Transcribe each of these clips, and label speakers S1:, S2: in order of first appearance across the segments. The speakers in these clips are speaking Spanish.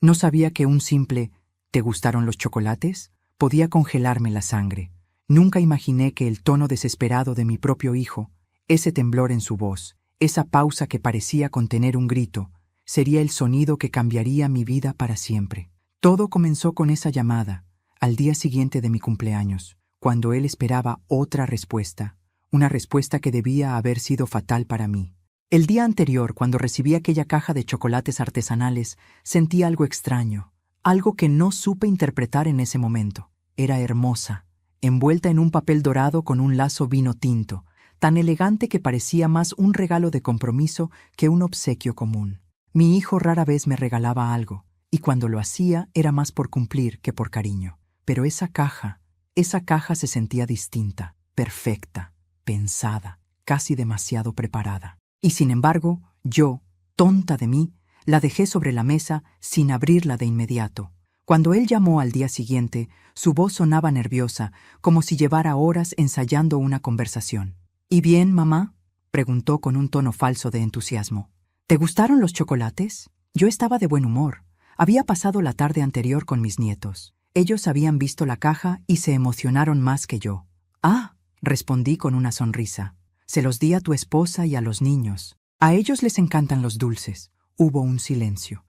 S1: No sabía que un simple «¿te gustaron los chocolates?» podía congelarme la sangre. Nunca imaginé que el tono desesperado de mi propio hijo, ese temblor en su voz, esa pausa que parecía contener un grito, sería el sonido que cambiaría mi vida para siempre. Todo comenzó con esa llamada, al día siguiente de mi cumpleaños, cuando él esperaba otra respuesta, una respuesta que debía haber sido fatal para mí. El día anterior, cuando recibí aquella caja de chocolates artesanales, sentí algo extraño, algo que no supe interpretar en ese momento. Era hermosa, envuelta en un papel dorado con un lazo vino tinto, tan elegante que parecía más un regalo de compromiso que un obsequio común. Mi hijo rara vez me regalaba algo, y cuando lo hacía era más por cumplir que por cariño. Pero esa caja se sentía distinta, perfecta, pensada, casi demasiado preparada. Y sin embargo, yo, tonta de mí, la dejé sobre la mesa sin abrirla de inmediato. Cuando él llamó al día siguiente, su voz sonaba nerviosa, como si llevara horas ensayando una conversación. «¿Y bien, mamá?», preguntó con un tono falso de entusiasmo. «¿Te gustaron los chocolates?». Yo estaba de buen humor. Había pasado la tarde anterior con mis nietos. Ellos habían visto la caja y se emocionaron más que yo. «Ah», respondí con una sonrisa. «Se los di a tu esposa y a los niños. A ellos les encantan los dulces». Hubo un silencio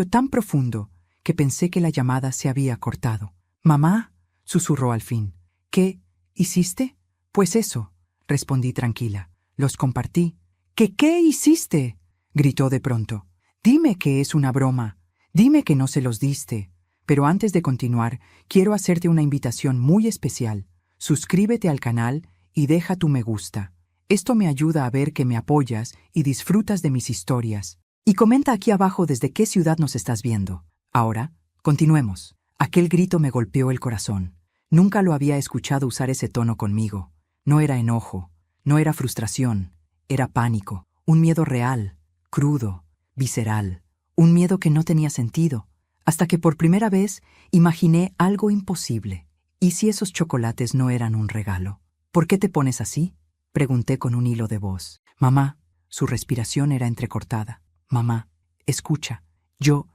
S1: tan profundo que pensé que la llamada se había cortado. «Mamá», susurró al fin. «¿Qué hiciste?». «Pues eso», respondí tranquila. «Los compartí». ¿Qué hiciste?», gritó de pronto. «Dime que es una broma. Dime que no se los diste». Pero antes de continuar, quiero hacerte una invitación muy especial. Suscríbete al canal y deja tu me gusta. Esto me ayuda a ver que me apoyas y disfrutas de mis historias. Y comenta aquí abajo desde qué ciudad nos estás viendo. Ahora, continuemos. Aquel grito me golpeó el corazón. Nunca lo había escuchado usar ese tono conmigo. No era enojo, no era frustración, era pánico, un miedo real, crudo, visceral, un miedo que no tenía sentido, hasta que por primera vez imaginé algo imposible. ¿Y si esos chocolates no eran un regalo? «¿Por qué te pones así?», pregunté con un hilo de voz. «Mamá», su respiración era entrecortada. «Mamá, escucha, yo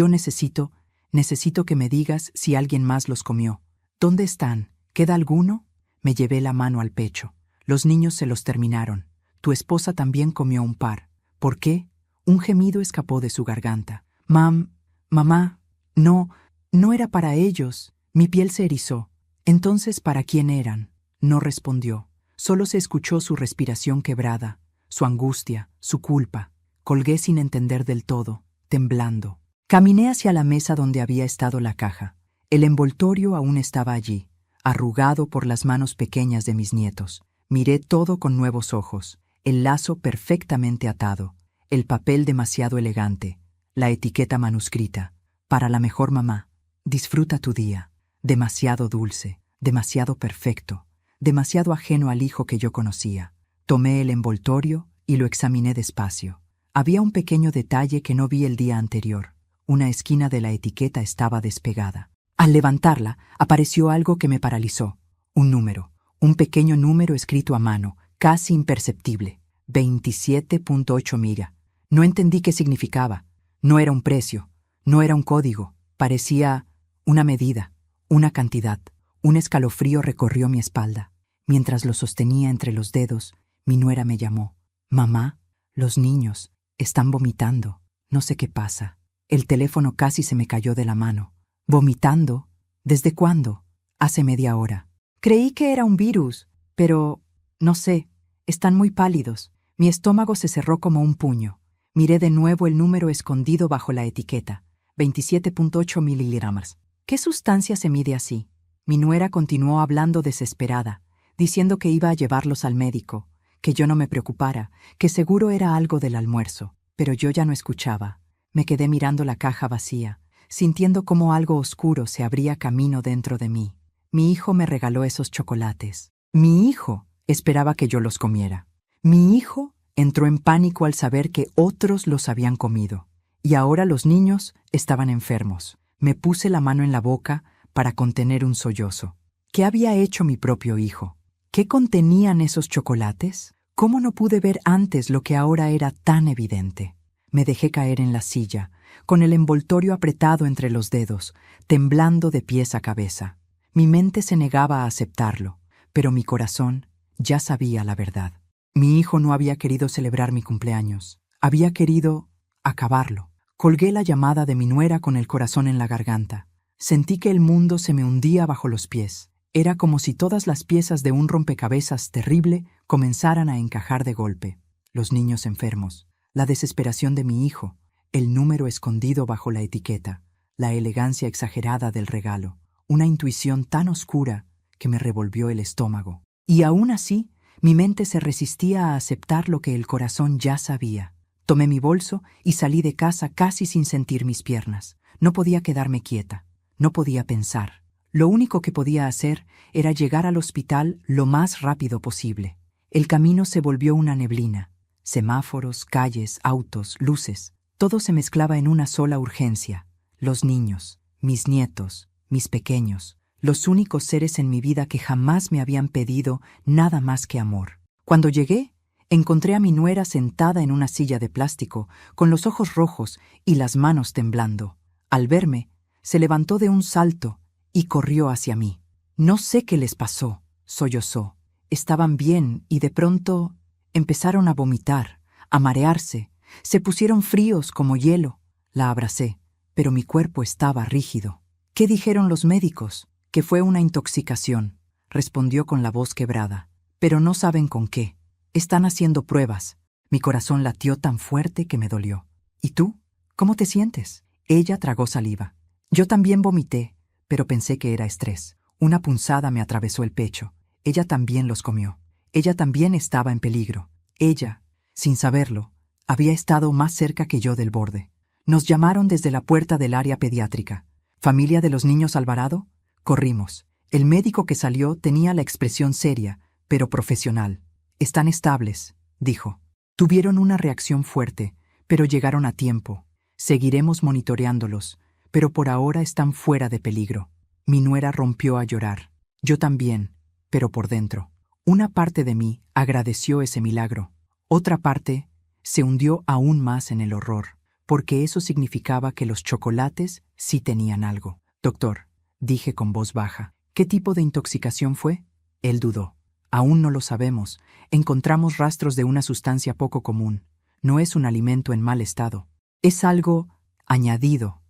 S1: necesito que me digas si alguien más los comió. ¿Dónde están? ¿Queda alguno?». Me llevé la mano al pecho. «Los niños se los terminaron. Tu esposa también comió un par». «¿Por qué?». Un gemido escapó de su garganta. «Mamá, no era para ellos». Mi piel se erizó. «Entonces, ¿para quién eran?». No respondió. Solo se escuchó su respiración quebrada, su angustia, su culpa. Colgué sin entender del todo, temblando. Caminé hacia la mesa donde había estado la caja. El envoltorio aún estaba allí, arrugado por las manos pequeñas de mis nietos. Miré todo con nuevos ojos, el lazo perfectamente atado, el papel demasiado elegante, la etiqueta manuscrita. «Para la mejor mamá. Disfruta tu día». Demasiado dulce, demasiado perfecto, demasiado ajeno al hijo que yo conocía. Tomé el envoltorio y lo examiné despacio. Había un pequeño detalle que no vi el día anterior. Una esquina de la etiqueta estaba despegada. Al levantarla, apareció algo que me paralizó. Un número, un pequeño número escrito a mano, casi imperceptible. 27.8 mira. No entendí qué significaba. No era un precio, no era un código. Parecía una medida, una cantidad. Un escalofrío recorrió mi espalda. Mientras lo sostenía entre los dedos, mi nuera me llamó. «Mamá, los niños están vomitando. No sé qué pasa». El teléfono casi se me cayó de la mano. «¿Vomitando? ¿Desde cuándo?». «Hace media hora». Creí que era un virus, pero no sé, están muy pálidos. Mi estómago se cerró como un puño. Miré de nuevo el número escondido bajo la etiqueta. 27.8 miligramos. ¿Qué sustancia se mide así? Mi nuera continuó hablando desesperada, diciendo que iba a llevarlos al médico, que yo no me preocupara, que seguro era algo del almuerzo. Pero yo ya no escuchaba. Me quedé mirando la caja vacía, sintiendo cómo algo oscuro se abría camino dentro de mí. Mi hijo me regaló esos chocolates. Mi hijo esperaba que yo los comiera. Mi hijo entró en pánico al saber que otros los habían comido. Y ahora los niños estaban enfermos. Me puse la mano en la boca para contener un sollozo. ¿Qué había hecho mi propio hijo? ¿Qué contenían esos chocolates? ¿Cómo no pude ver antes lo que ahora era tan evidente? Me dejé caer en la silla, con el envoltorio apretado entre los dedos, temblando de pies a cabeza. Mi mente se negaba a aceptarlo, pero mi corazón ya sabía la verdad. Mi hijo no había querido celebrar mi cumpleaños. Había querido acabarlo. Colgué la llamada de mi nuera con el corazón en la garganta. Sentí que el mundo se me hundía bajo los pies. Era como si todas las piezas de un rompecabezas terrible comenzaran a encajar de golpe. Los niños enfermos, la desesperación de mi hijo, el número escondido bajo la etiqueta, la elegancia exagerada del regalo, una intuición tan oscura que me revolvió el estómago. Y aún así, mi mente se resistía a aceptar lo que el corazón ya sabía. Tomé mi bolso y salí de casa casi sin sentir mis piernas. No podía quedarme quieta, no podía pensar. Lo único que podía hacer era llegar al hospital lo más rápido posible. El camino se volvió una neblina. Semáforos, calles, autos, luces. Todo se mezclaba en una sola urgencia. Los niños, mis nietos, mis pequeños, los únicos seres en mi vida que jamás me habían pedido nada más que amor. Cuando llegué, encontré a mi nuera sentada en una silla de plástico, con los ojos rojos y las manos temblando. Al verme, se levantó de un salto y corrió hacia mí. No sé qué les pasó, sollozó. Estaban bien y de pronto empezaron a vomitar, a marearse. Se pusieron fríos como hielo. La abracé, pero mi cuerpo estaba rígido. ¿Qué dijeron los médicos? Que fue una intoxicación, respondió con la voz quebrada. Pero no saben con qué. Están haciendo pruebas. Mi corazón latió tan fuerte que me dolió. ¿Y tú? ¿Cómo te sientes? Ella tragó saliva. Yo también vomité, pero pensé que era estrés. Una punzada me atravesó el pecho. Ella también los comió. Ella también estaba en peligro. Ella, sin saberlo, había estado más cerca que yo del borde. Nos llamaron desde la puerta del área pediátrica. ¿Familia de los niños Alvarado? Corrimos. El médico que salió tenía la expresión seria, pero profesional. Están estables, dijo. Tuvieron una reacción fuerte, pero llegaron a tiempo. Seguiremos monitoreándolos, pero por ahora están fuera de peligro. Mi nuera rompió a llorar. Yo también, pero por dentro. Una parte de mí agradeció ese milagro. Otra parte se hundió aún más en el horror, porque eso significaba que los chocolates sí tenían algo. Doctor, dije con voz baja, ¿qué tipo de intoxicación fue? Él dudó. Aún no lo sabemos. Encontramos rastros de una sustancia poco común. No es un alimento en mal estado. Es algo añadido.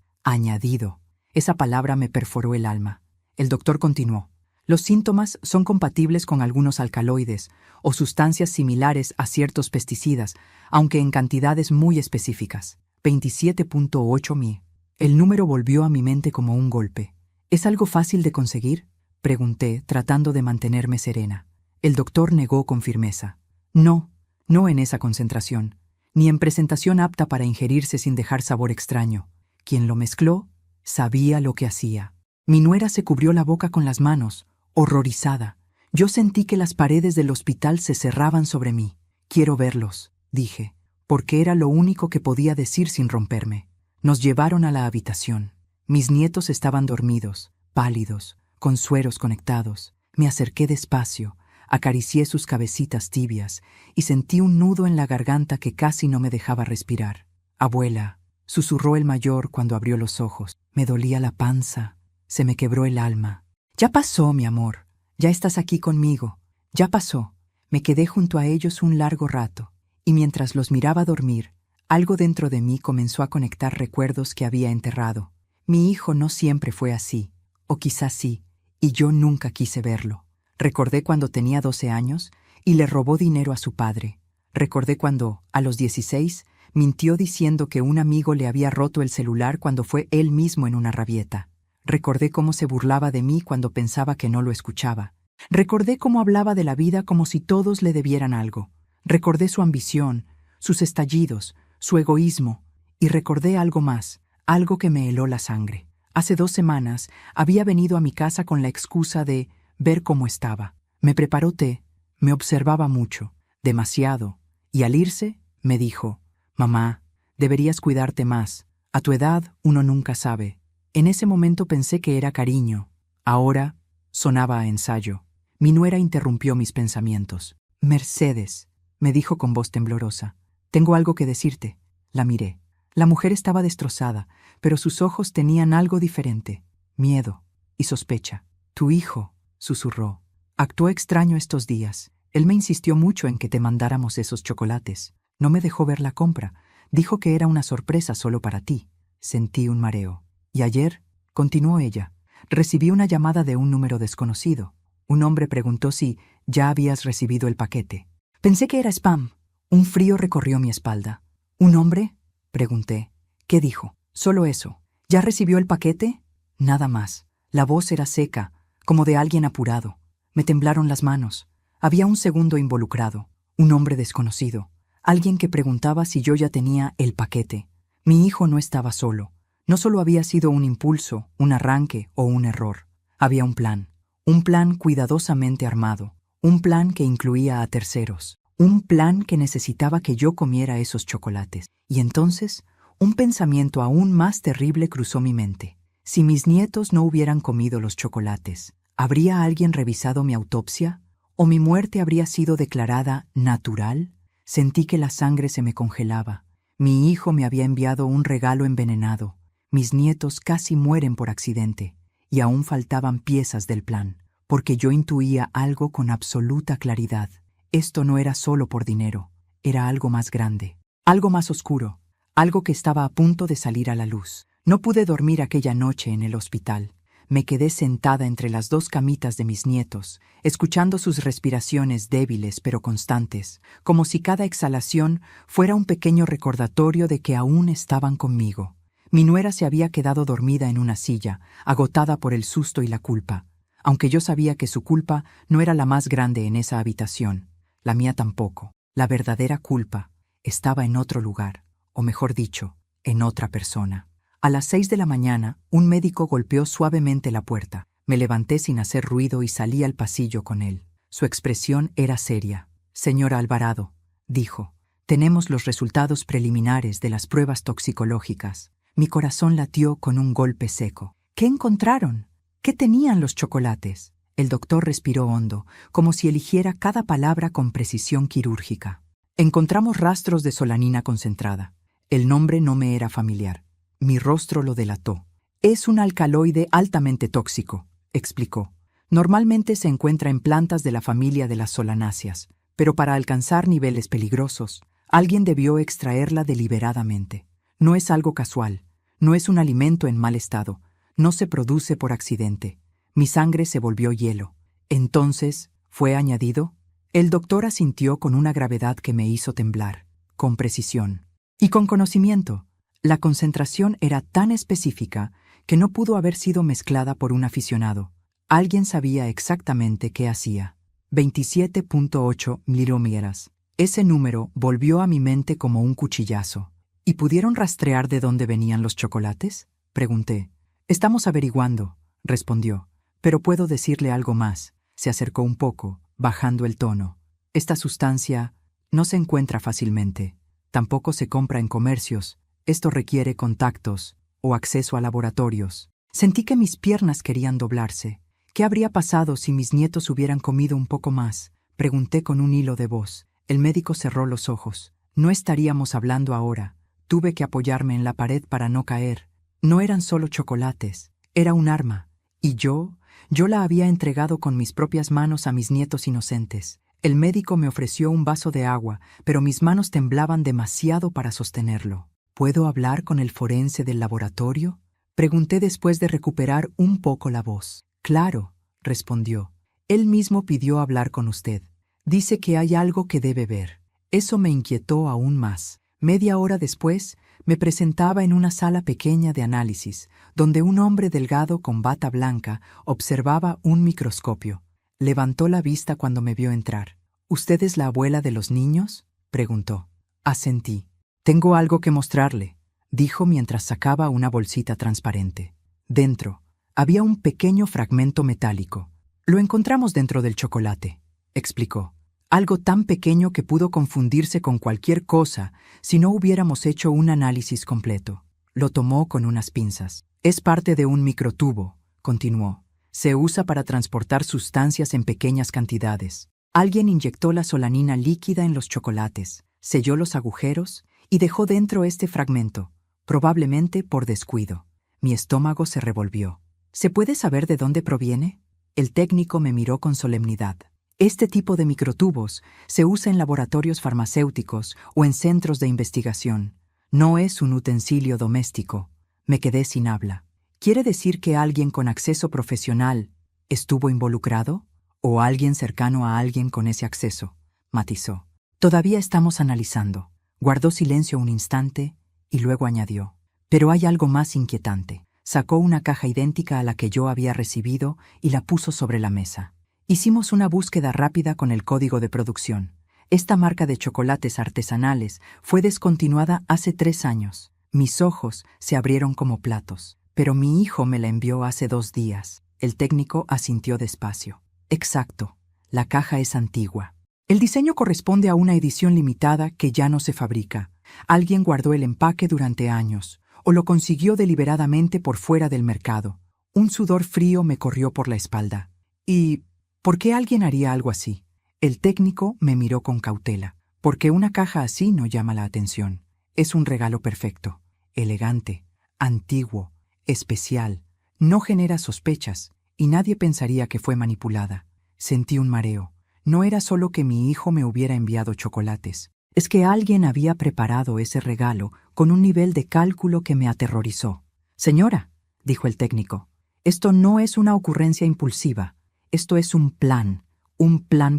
S1: Esa palabra me perforó el alma. El doctor continuó. Los síntomas son compatibles con algunos alcaloides o sustancias similares a ciertos pesticidas, aunque en cantidades muy específicas. 27.8 mg. El número volvió a mi mente como un golpe. ¿Es algo fácil de conseguir? Pregunté, tratando de mantenerme serena. El doctor negó con firmeza. No en esa concentración, ni en presentación apta para ingerirse sin dejar sabor extraño. Quien lo mezcló sabía lo que hacía. Mi nuera se cubrió la boca con las manos, horrorizada. Yo sentí que las paredes del hospital se cerraban sobre mí. Quiero verlos, dije, porque era lo único que podía decir sin romperme. Nos llevaron a la habitación. Mis nietos estaban dormidos, pálidos, con sueros conectados. Me acerqué despacio, acaricié sus cabecitas tibias y sentí un nudo en la garganta que casi no me dejaba respirar. Abuela, susurró el mayor cuando abrió los ojos. Me dolía la panza, se me quebró el alma. Ya pasó, mi amor, ya estás aquí conmigo. Ya pasó. Me quedé junto a ellos un largo rato, y mientras los miraba dormir, algo dentro de mí comenzó a conectar recuerdos que había enterrado. Mi hijo no siempre fue así, o quizás sí, y yo nunca quise verlo. Recordé cuando tenía 12 años y le robó dinero a su padre. Recordé cuando, a los 16, mintió diciendo que un amigo le había roto el celular cuando fue él mismo en una rabieta. Recordé cómo se burlaba de mí cuando pensaba que no lo escuchaba. Recordé cómo hablaba de la vida como si todos le debieran algo. Recordé su ambición, sus estallidos, su egoísmo, y recordé algo más, algo que me heló la sangre. Hace 2 semanas había venido a mi casa con la excusa de ver cómo estaba. Me preparó té, me observaba mucho, demasiado, y al irse me dijo, «Mamá, deberías cuidarte más. A tu edad uno nunca sabe». En ese momento pensé que era cariño. Ahora sonaba a ensayo. Mi nuera interrumpió mis pensamientos. «Mercedes», me dijo con voz temblorosa, «tengo algo que decirte». La miré. La mujer estaba destrozada, pero sus ojos tenían algo diferente: miedo y sospecha. Tu hijo, susurró, actuó extraño estos días. Él me insistió mucho en que te mandáramos esos chocolates. No me dejó ver la compra. Dijo que era una sorpresa solo para ti. Sentí un mareo. Y ayer, continuó ella, recibí una llamada de un número desconocido. Un hombre preguntó si ya habías recibido el paquete. Pensé que era spam. Un frío recorrió mi espalda. ¿Un hombre?, pregunté. ¿Qué dijo? Solo eso. ¿Ya recibió el paquete? Nada más. La voz era seca, como de alguien apurado. Me temblaron las manos. Había un segundo involucrado. Un hombre desconocido. Alguien que preguntaba si yo ya tenía el paquete. Mi hijo no estaba solo. No solo había sido un impulso, un arranque o un error. Había un plan. Un plan cuidadosamente armado. Un plan que incluía a terceros. Un plan que necesitaba que yo comiera esos chocolates. Y entonces, un pensamiento aún más terrible cruzó mi mente. Si mis nietos no hubieran comido los chocolates, ¿habría alguien revisado mi autopsia? ¿O mi muerte habría sido declarada natural? Sentí que la sangre se me congelaba. Mi hijo me había enviado un regalo envenenado. Mis nietos casi mueren por accidente. Y aún faltaban piezas del plan, porque yo intuía algo con absoluta claridad. Esto no era solo por dinero, era algo más grande, algo más oscuro, algo que estaba a punto de salir a la luz. No pude dormir aquella noche en el hospital. Me quedé sentada entre las dos camitas de mis nietos, escuchando sus respiraciones débiles pero constantes, como si cada exhalación fuera un pequeño recordatorio de que aún estaban conmigo. Mi nuera se había quedado dormida en una silla, agotada por el susto y la culpa, aunque yo sabía que su culpa no era la más grande en esa habitación. La mía tampoco. La verdadera culpa estaba en otro lugar, o mejor dicho, en otra persona. A las 6 de la mañana, un médico golpeó suavemente la puerta. Me levanté sin hacer ruido y salí al pasillo con él. Su expresión era seria. «Señora Alvarado», dijo, «tenemos los resultados preliminares de las pruebas toxicológicas». Mi corazón latió con un golpe seco. ¿Qué encontraron? ¿Qué tenían los chocolates? El doctor respiró hondo, como si eligiera cada palabra con precisión quirúrgica. Encontramos rastros de solanina concentrada. El nombre no me era familiar. Mi rostro lo delató. Es un alcaloide altamente tóxico, explicó. Normalmente se encuentra en plantas de la familia de las solanáceas, pero para alcanzar niveles peligrosos, alguien debió extraerla deliberadamente. No es algo casual, no es un alimento en mal estado, no se produce por accidente. Mi sangre se volvió hielo. Entonces, ¿fue añadido? El doctor asintió con una gravedad que me hizo temblar, con precisión y con conocimiento. La concentración era tan específica que no pudo haber sido mezclada por un aficionado. Alguien sabía exactamente qué hacía. 27.8 mililitros. Ese número volvió a mi mente como un cuchillazo. ¿Y pudieron rastrear de dónde venían los chocolates?, pregunté. Estamos averiguando, respondió. Pero puedo decirle algo más. Se acercó un poco, bajando el tono. Esta sustancia no se encuentra fácilmente. Tampoco se compra en comercios. Esto requiere contactos o acceso a laboratorios. Sentí que mis piernas querían doblarse. ¿Qué habría pasado si mis nietos hubieran comido un poco más?, pregunté con un hilo de voz. El médico cerró los ojos. No estaríamos hablando ahora. Tuve que apoyarme en la pared para no caer. No eran solo chocolates. Era un arma. Y yo la había entregado con mis propias manos a mis nietos inocentes. El médico me ofreció un vaso de agua, pero mis manos temblaban demasiado para sostenerlo. ¿Puedo hablar con el forense del laboratorio?, pregunté después de recuperar un poco la voz. Claro, respondió. Él mismo pidió hablar con usted. Dice que hay algo que debe ver. Eso me inquietó aún más. Media hora después, me presentaba en una sala pequeña de análisis, donde un hombre delgado con bata blanca observaba un microscopio. Levantó la vista cuando me vio entrar. ¿Usted es la abuela de los niños?, preguntó. Asentí. Tengo algo que mostrarle, dijo mientras sacaba una bolsita transparente. Dentro había un pequeño fragmento metálico. Lo encontramos dentro del chocolate, explicó. Algo tan pequeño que pudo confundirse con cualquier cosa si no hubiéramos hecho un análisis completo. Lo tomó con unas pinzas. Es parte de un microtubo, continuó. Se usa para transportar sustancias en pequeñas cantidades. Alguien inyectó la solanina líquida en los chocolates, selló los agujeros y dejó dentro este fragmento, probablemente por descuido. Mi estómago se revolvió. ¿Se puede saber de dónde proviene? El técnico me miró con solemnidad. Este tipo de microtubos se usa en laboratorios farmacéuticos o en centros de investigación. No es un utensilio doméstico. Me quedé sin habla. ¿Quiere decir que alguien con acceso profesional estuvo involucrado? ¿O alguien cercano a alguien con ese acceso? Matizó. Todavía estamos analizando. Guardó silencio un instante y luego añadió. Pero hay algo más inquietante. Sacó una caja idéntica a la que yo había recibido y la puso sobre la mesa. Hicimos una búsqueda rápida con el código de producción. Esta marca de chocolates artesanales fue descontinuada hace 3 años. Mis ojos se abrieron como platos. Pero mi hijo me la envió hace 2 días. El técnico asintió despacio. Exacto. La caja es antigua. El diseño corresponde a una edición limitada que ya no se fabrica. Alguien guardó el empaque durante años, o lo consiguió deliberadamente por fuera del mercado. Un sudor frío me corrió por la espalda. ¿Y por qué alguien haría algo así? El técnico me miró con cautela. Porque una caja así no llama la atención. Es un regalo perfecto, elegante, antiguo, especial. No genera sospechas, y nadie pensaría que fue manipulada. Sentí un mareo. No era solo que mi hijo me hubiera enviado chocolates. Es que alguien había preparado ese regalo con un nivel de cálculo que me aterrorizó. Señora, dijo el técnico, esto no es una ocurrencia impulsiva. Esto es un plan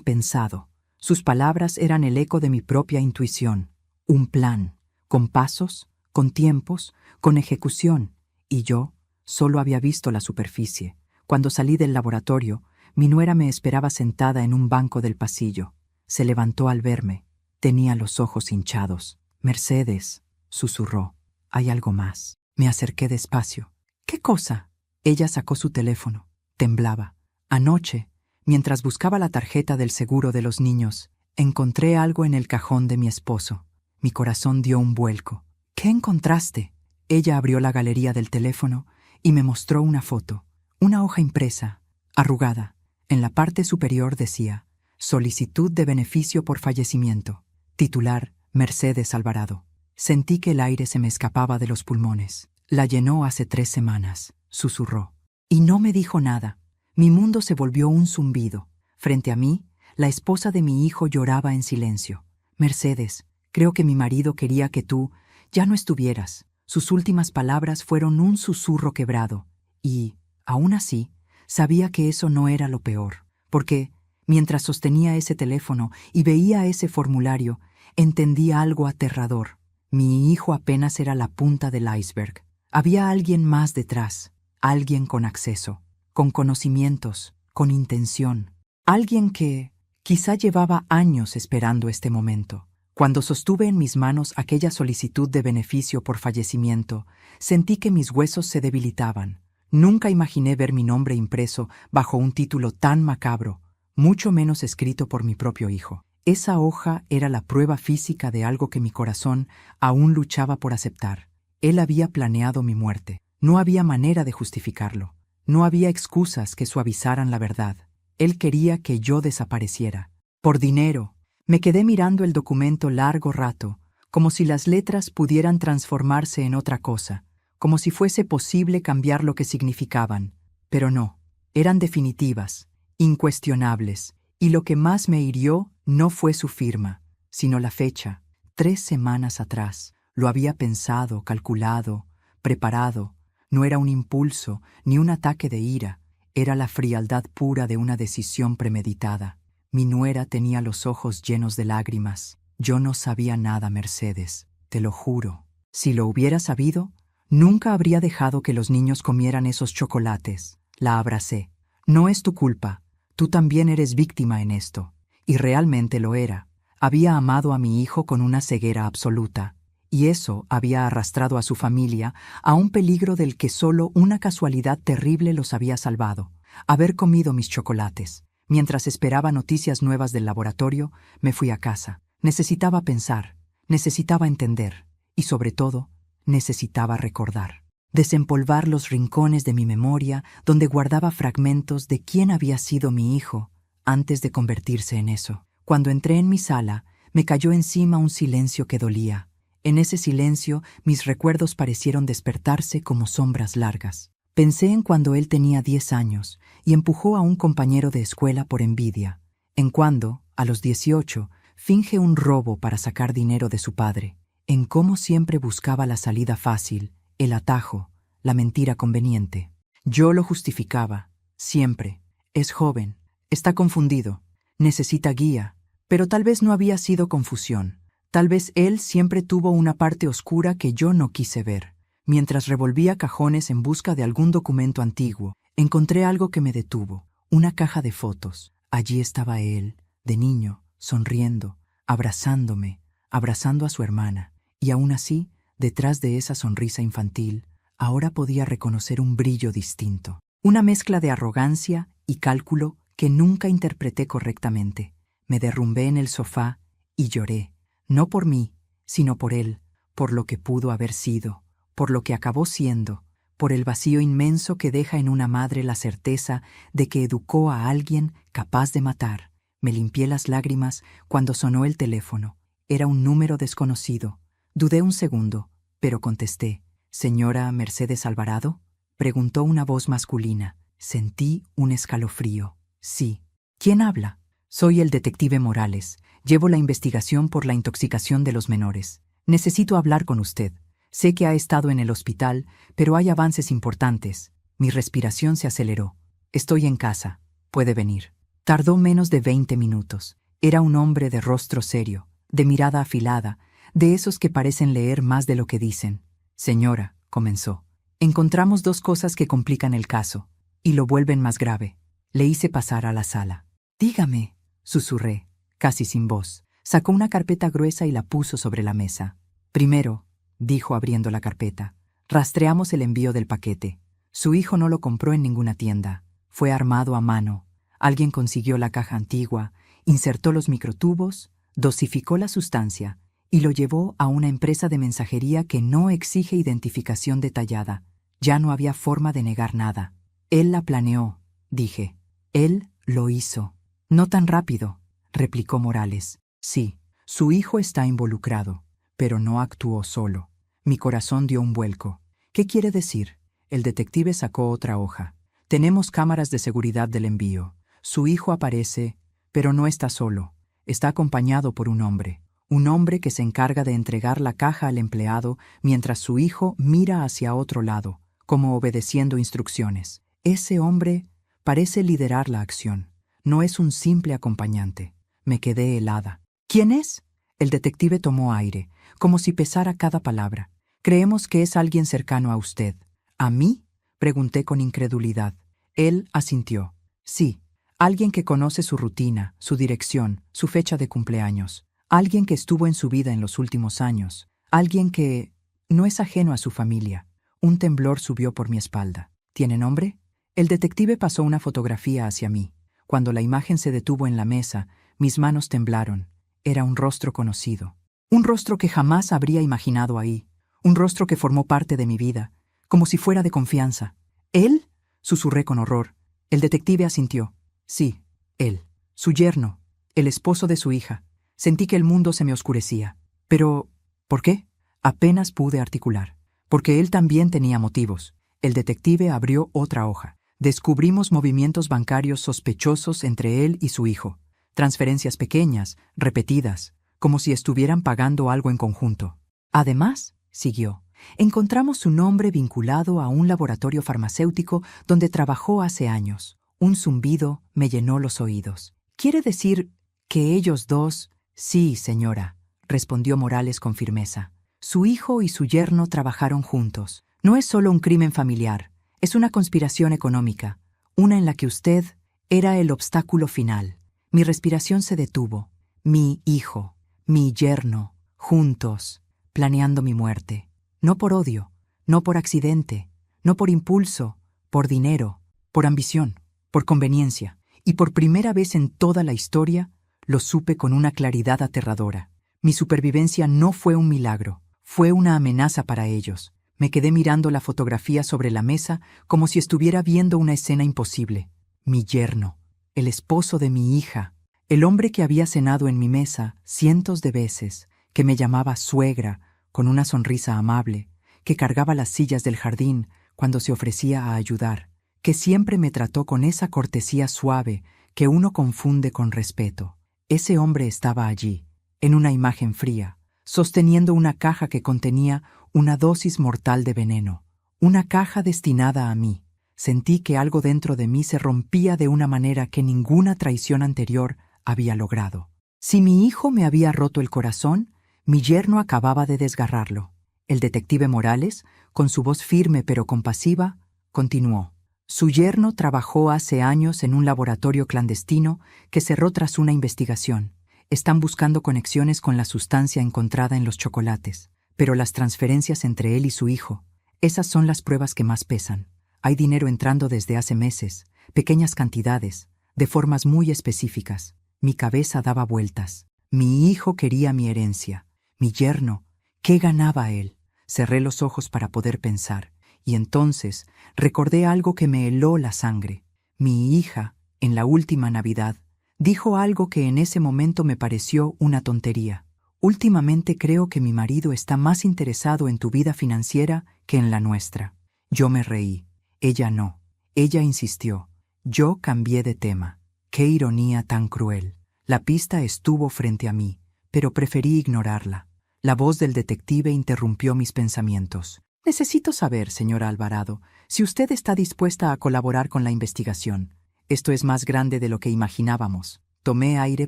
S1: pensado. Sus palabras eran el eco de mi propia intuición. Un plan, con pasos, con tiempos, con ejecución. Y yo solo había visto la superficie. Cuando salí del laboratorio, mi nuera me esperaba sentada en un banco del pasillo. Se levantó al verme. Tenía los ojos hinchados. Mercedes, susurró. Hay algo más. Me acerqué despacio. ¿Qué cosa? Ella sacó su teléfono. Temblaba. Anoche, mientras buscaba la tarjeta del seguro de los niños, encontré algo en el cajón de mi esposo. Mi corazón dio un vuelco. ¿Qué encontraste? Ella abrió la galería del teléfono y me mostró una foto. Una hoja impresa, arrugada. En la parte superior decía, solicitud de beneficio por fallecimiento. Titular, Mercedes Alvarado. Sentí que el aire se me escapaba de los pulmones. La llenó hace 3 semanas, susurró. Y no me dijo nada. Mi mundo se volvió un zumbido. Frente a mí, la esposa de mi hijo lloraba en silencio. Mercedes, creo que mi marido quería que tú ya no estuvieras. Sus últimas palabras fueron un susurro quebrado. Y, aún así, sabía que eso no era lo peor, porque, mientras sostenía ese teléfono y veía ese formulario, entendía algo aterrador. Mi hijo apenas era la punta del iceberg. Había alguien más detrás, alguien con acceso, con conocimientos, con intención. Alguien que quizá llevaba años esperando este momento. Cuando sostuve en mis manos aquella solicitud de beneficio por fallecimiento, sentí que mis huesos se debilitaban. Nunca imaginé ver mi nombre impreso bajo un título tan macabro, mucho menos escrito por mi propio hijo. Esa hoja era la prueba física de algo que mi corazón aún luchaba por aceptar. Él había planeado mi muerte. No había manera de justificarlo. No había excusas que suavizaran la verdad. Él quería que yo desapareciera. Por dinero. Me quedé mirando el documento largo rato, como si las letras pudieran transformarse en otra cosa, como si fuese posible cambiar lo que significaban. Pero no, eran definitivas, incuestionables, y lo que más me hirió no fue su firma, sino la fecha. 3 semanas atrás. Lo había pensado, calculado, preparado. No era un impulso, ni un ataque de ira. Era la frialdad pura de una decisión premeditada. Mi nuera tenía los ojos llenos de lágrimas. Yo no sabía nada, Mercedes, te lo juro. Si lo hubiera sabido, nunca habría dejado que los niños comieran esos chocolates. La abracé. No es tu culpa. Tú también eres víctima en esto. Y realmente lo era. Había amado a mi hijo con una ceguera absoluta. Y eso había arrastrado a su familia a un peligro del que solo una casualidad terrible los había salvado. Haber comido mis chocolates. Mientras esperaba noticias nuevas del laboratorio, me fui a casa. Necesitaba pensar, necesitaba entender y, sobre todo, necesitaba recordar. Desempolvar los rincones de mi memoria donde guardaba fragmentos de quién había sido mi hijo antes de convertirse en eso. Cuando entré en mi sala, me cayó encima un silencio que dolía. En ese silencio, mis recuerdos parecieron despertarse como sombras largas. Pensé en cuando él tenía 10 años y empujó a un compañero de escuela por envidia, en cuando, a los 18, finge un robo para sacar dinero de su padre, en cómo siempre buscaba la salida fácil, el atajo, la mentira conveniente. Yo lo justificaba, siempre. Es joven, está confundido, necesita guía, pero tal vez no había sido confusión. Tal vez él siempre tuvo una parte oscura que yo no quise ver. Mientras revolvía cajones en busca de algún documento antiguo, encontré algo que me detuvo, una caja de fotos. Allí estaba él, de niño, sonriendo, abrazándome, abrazando a su hermana. Y aún así, detrás de esa sonrisa infantil, ahora podía reconocer un brillo distinto. Una mezcla de arrogancia y cálculo que nunca interpreté correctamente. Me derrumbé en el sofá y lloré, no por mí, sino por él, por lo que pudo haber sido, por lo que acabó siendo, por el vacío inmenso que deja en una madre la certeza de que educó a alguien capaz de matar. Me limpié las lágrimas cuando sonó el teléfono. Era un número desconocido. Dudé un segundo, pero contesté. «¿Señora Mercedes Alvarado?», preguntó una voz masculina. Sentí un escalofrío. «Sí». «¿Quién habla?» «Soy el detective Morales. Llevo la investigación por la intoxicación de los menores. Necesito hablar con usted. Sé que ha estado en el hospital, pero hay avances importantes». Mi respiración se aceleró. «Estoy en casa. Puede venir». Tardó menos de 20 minutos. Era un hombre de rostro serio, de mirada afilada, de esos que parecen leer más de lo que dicen. «Señora», comenzó, «encontramos 2 cosas que complican el caso y lo vuelven más grave». Le hice pasar a la sala. «Dígame», susurré, casi sin voz. Sacó una carpeta gruesa y la puso sobre la mesa. «Primero», dijo abriendo la carpeta, «rastreamos el envío del paquete. Su hijo no lo compró en ninguna tienda. Fue armado a mano. Alguien consiguió la caja antigua, insertó los microtubos, dosificó la sustancia y lo llevó a una empresa de mensajería que no exige identificación detallada. Ya no había forma de negar nada. Él la planeó», dije. «Él lo hizo». «No tan rápido», replicó Morales. «Sí, su hijo está involucrado, pero no actuó solo». Mi corazón dio un vuelco. «¿Qué quiere decir?» El detective sacó otra hoja. «Tenemos cámaras de seguridad del envío. Su hijo aparece, pero no está solo. Está acompañado por un hombre. Un hombre que se encarga de entregar la caja al empleado mientras su hijo mira hacia otro lado, como obedeciendo instrucciones. Ese hombre parece liderar la acción. No es un simple acompañante». Me quedé helada. «¿Quién es?» El detective tomó aire, como si pesara cada palabra. «Creemos que es alguien cercano a usted». «¿A mí?», pregunté con incredulidad. Él asintió. «Sí, alguien que conoce su rutina, su dirección, su fecha de cumpleaños. Alguien que estuvo en su vida en los últimos años. Alguien que no es ajeno a su familia». Un temblor subió por mi espalda. «¿Tiene nombre?». El detective pasó una fotografía hacia mí. Cuando la imagen se detuvo en la mesa, mis manos temblaron. Era un rostro conocido. Un rostro que jamás habría imaginado ahí. Un rostro que formó parte de mi vida, como si fuera de confianza. «¿Él?», susurré con horror. El detective asintió. «Sí, él. Su yerno, el esposo de su hija». Sentí que el mundo se me oscurecía. «Pero, ¿por qué?». Apenas pude articular. «Porque él también tenía motivos». El detective abrió otra hoja. Descubrimos movimientos bancarios sospechosos entre él y su hijo. Transferencias pequeñas, repetidas, como si estuvieran pagando algo en conjunto. «Además», siguió, «encontramos su nombre vinculado a un laboratorio farmacéutico donde trabajó hace años». Un zumbido me llenó los oídos. «¿Quiere decir que ellos dos...». «Sí, señora», respondió Morales con firmeza. «Su hijo y su yerno trabajaron juntos. No es solo un crimen familiar, es una conspiración económica, una en la que usted era el obstáculo final». Mi respiración se detuvo. Mi hijo, mi yerno, juntos, planeando mi muerte. No por odio, no por accidente, no por impulso, por dinero, por ambición, por conveniencia. Y por primera vez en toda la historia, lo supe con una claridad aterradora. Mi supervivencia no fue un milagro, fue una amenaza para ellos. Me quedé mirando la fotografía sobre la mesa como si estuviera viendo una escena imposible. Mi yerno, el esposo de mi hija, el hombre que había cenado en mi mesa cientos de veces, que me llamaba suegra, con una sonrisa amable, que cargaba las sillas del jardín cuando se ofrecía a ayudar, que siempre me trató con esa cortesía suave que uno confunde con respeto. Ese hombre estaba allí, en una imagen fría, sosteniendo una caja que contenía una dosis mortal de veneno, una caja destinada a mí. Sentí que algo dentro de mí se rompía de una manera que ninguna traición anterior había logrado. Si mi hijo me había roto el corazón, mi yerno acababa de desgarrarlo. El detective Morales, con su voz firme pero compasiva, continuó. Su yerno trabajó hace años en un laboratorio clandestino que cerró tras una investigación. Están buscando conexiones con la sustancia encontrada en los chocolates, pero las transferencias entre él y su hijo, esas son las pruebas que más pesan. Hay dinero entrando desde hace meses, pequeñas cantidades, de formas muy específicas. Mi cabeza daba vueltas. Mi hijo quería mi herencia. Mi yerno, ¿qué ganaba él? Cerré los ojos para poder pensar, y entonces recordé algo que me heló la sangre. Mi hija, en la última Navidad, dijo algo que en ese momento me pareció una tontería. Últimamente creo que mi marido está más interesado en tu vida financiera que en la nuestra. Yo me reí. Ella no. Ella insistió. Yo cambié de tema. Qué ironía tan cruel. La pista estuvo frente a mí, pero preferí ignorarla. La voz del detective interrumpió mis pensamientos. Necesito saber, señora Alvarado, si usted está dispuesta a colaborar con la investigación. Esto es más grande de lo que imaginábamos. Tomé aire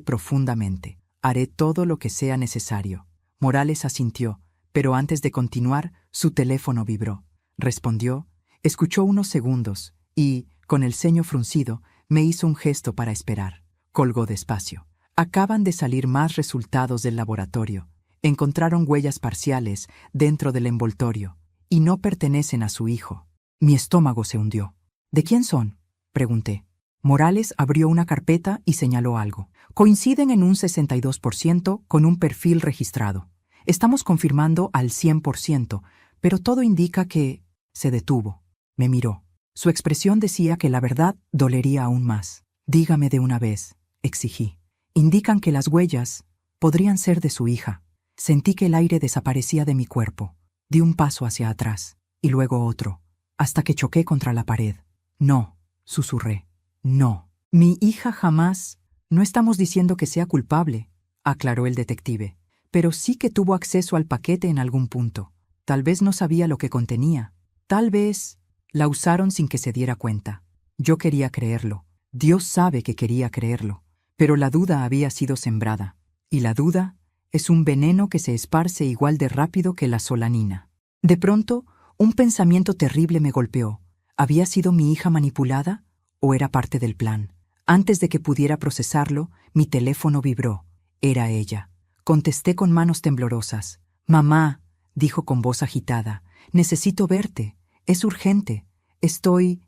S1: profundamente. Haré todo lo que sea necesario. Morales asintió, pero antes de continuar, su teléfono vibró. Respondió. Escuchó unos segundos y, con el ceño fruncido, me hizo un gesto para esperar. Colgó despacio. Acaban de salir más resultados del laboratorio. Encontraron huellas parciales dentro del envoltorio y no pertenecen a su hijo. Mi estómago se hundió. ¿De quién son?, pregunté. Morales abrió una carpeta y señaló algo. Coinciden en un 62% con un perfil registrado. Estamos confirmando al 100%, pero todo indica que... Se detuvo. Me miró. Su expresión decía que la verdad dolería aún más. Dígame de una vez, exigí. Indican que las huellas podrían ser de su hija. Sentí que el aire desaparecía de mi cuerpo. Di un paso hacia atrás, y luego otro, hasta que choqué contra la pared. No, susurré. No. Mi hija jamás... No estamos diciendo que sea culpable, aclaró el detective, pero sí que tuvo acceso al paquete en algún punto. Tal vez no sabía lo que contenía. Tal vez... La usaron sin que se diera cuenta. Yo quería creerlo. Dios sabe que quería creerlo. Pero la duda había sido sembrada. Y la duda es un veneno que se esparce igual de rápido que la solanina. De pronto, un pensamiento terrible me golpeó. ¿Había sido mi hija manipulada o era parte del plan? Antes de que pudiera procesarlo, mi teléfono vibró. Era ella. Contesté con manos temblorosas. «Mamá», dijo con voz agitada, «necesito verte. Es urgente. Estoy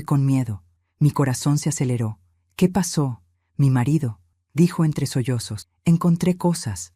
S1: con miedo». Mi corazón se aceleró. «¿Qué pasó?» «Mi marido», dijo entre sollozos. «Encontré cosas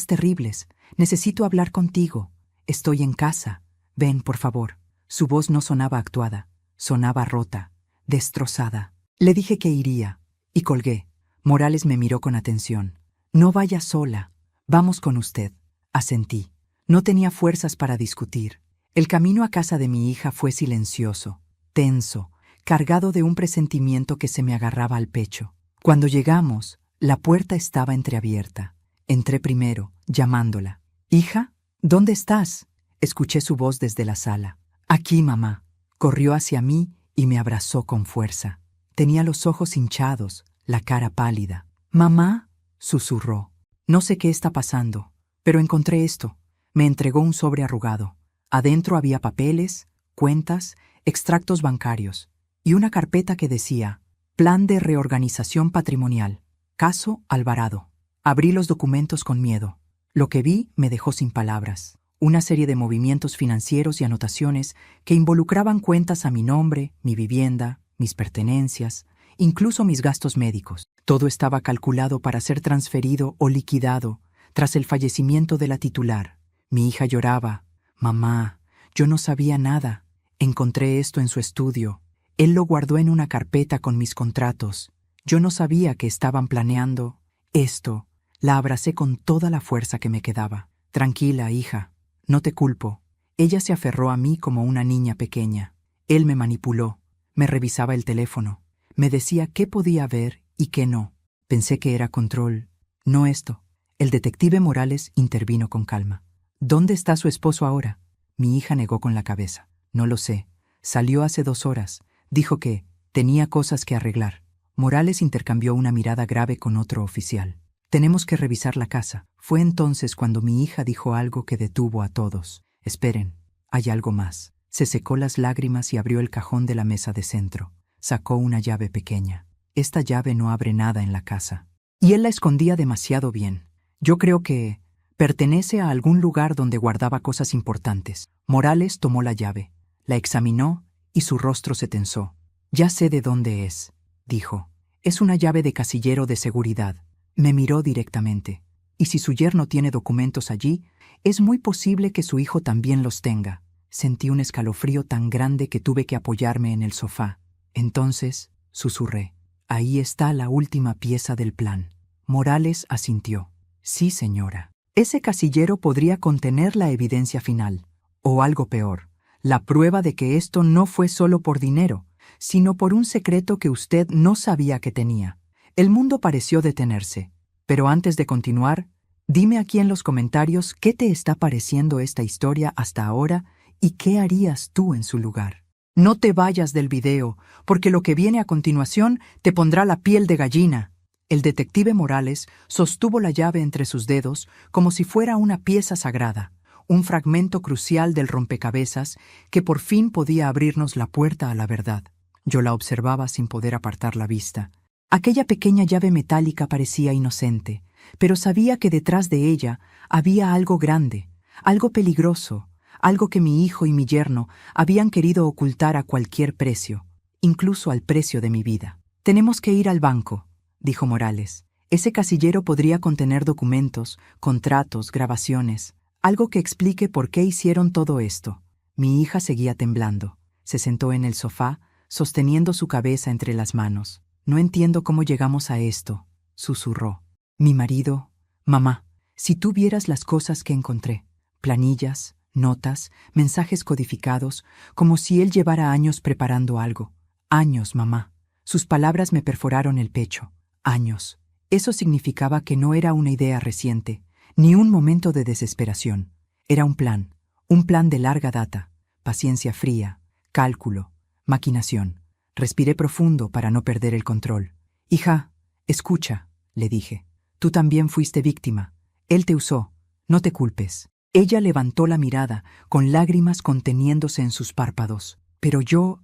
S1: terribles. Necesito hablar contigo. Estoy en casa. Ven, por favor». Su voz no sonaba actuada. Sonaba rota, destrozada. Le dije que iría, y colgué. Morales me miró con atención. «No vaya sola. Vamos con usted», asentí. No tenía fuerzas para discutir. El camino a casa de mi hija fue silencioso, tenso, cargado de un presentimiento que se me agarraba al pecho. Cuando llegamos, la puerta estaba entreabierta. Entré primero, llamándola. «Hija, ¿dónde estás?», escuché su voz desde la sala. «Aquí, mamá». Corrió hacia mí y me abrazó con fuerza. Tenía los ojos hinchados, la cara pálida. «Mamá», susurró. «No sé qué está pasando, pero encontré esto». Me entregó un sobre arrugado. Adentro había papeles, cuentas, extractos bancarios y una carpeta que decía «Plan de reorganización patrimonial. Caso Alvarado». Abrí los documentos con miedo. Lo que vi me dejó sin palabras. Una serie de movimientos financieros y anotaciones que involucraban cuentas a mi nombre, mi vivienda, mis pertenencias, incluso mis gastos médicos. Todo estaba calculado para ser transferido o liquidado tras el fallecimiento de la titular. Mi hija lloraba. «Mamá, yo no sabía nada. Encontré esto en su estudio. Él lo guardó en una carpeta con mis contratos. Yo no sabía que estaban planeando esto». La abracé con toda la fuerza que me quedaba. Tranquila, hija, no te culpo. Ella se aferró a mí como una niña pequeña. Él me manipuló, me revisaba el teléfono, me decía qué podía ver y qué no. Pensé que era control, no esto. El detective Morales intervino con calma. ¿Dónde está su esposo ahora? Mi hija negó con la cabeza. No lo sé. Salió hace 2 horas. Dijo que tenía cosas que arreglar. Morales intercambió una mirada grave con otro oficial. Tenemos que revisar la casa. Fue entonces cuando mi hija dijo algo que detuvo a todos. Esperen, hay algo más. Se secó las lágrimas y abrió el cajón de la mesa de centro. Sacó una llave pequeña. Esta llave no abre nada en la casa. Y él la escondía demasiado bien. Yo creo que pertenece a algún lugar donde guardaba cosas importantes. Morales tomó la llave, la examinó y su rostro se tensó. Ya sé de dónde es, dijo. Es una llave de casillero de seguridad. Me miró directamente. Y si su yerno tiene documentos allí, es muy posible que su hijo también los tenga. Sentí un escalofrío tan grande que tuve que apoyarme en el sofá. Entonces, susurré. Ahí está la última pieza del plan. Morales asintió. Sí, señora. Ese casillero podría contener la evidencia final. O algo peor, la prueba de que esto no fue solo por dinero, sino por un secreto que usted no sabía que tenía. El mundo pareció detenerse. Pero antes de continuar, dime aquí en los comentarios qué te está pareciendo esta historia hasta ahora y qué harías tú en su lugar. No te vayas del video, porque lo que viene a continuación te pondrá la piel de gallina. El detective Morales sostuvo la llave entre sus dedos como si fuera una pieza sagrada, un fragmento crucial del rompecabezas que por fin podía abrirnos la puerta a la verdad. Yo la observaba sin poder apartar la vista. Aquella pequeña llave metálica parecía inocente, pero sabía que detrás de ella había algo grande, algo peligroso, algo que mi hijo y mi yerno habían querido ocultar a cualquier precio, incluso al precio de mi vida. Tenemos que ir al banco, dijo Morales. Ese casillero podría contener documentos, contratos, grabaciones, algo que explique por qué hicieron todo esto. Mi hija seguía temblando. Se sentó en el sofá, sosteniendo su cabeza entre las manos. No entiendo cómo llegamos a esto, susurró. Mi marido, mamá, si tú vieras las cosas que encontré, planillas, notas, mensajes codificados, como si él llevara años preparando algo. Años, mamá. Sus palabras me perforaron el pecho. Años. Eso significaba que no era una idea reciente, ni un momento de desesperación. Era un plan de larga data, paciencia fría, cálculo, maquinación. Respiré profundo para no perder el control. Hija, escucha, le dije. Tú también fuiste víctima. Él te usó. No te culpes. Ella levantó la mirada, con lágrimas conteniéndose en sus párpados. Pero yo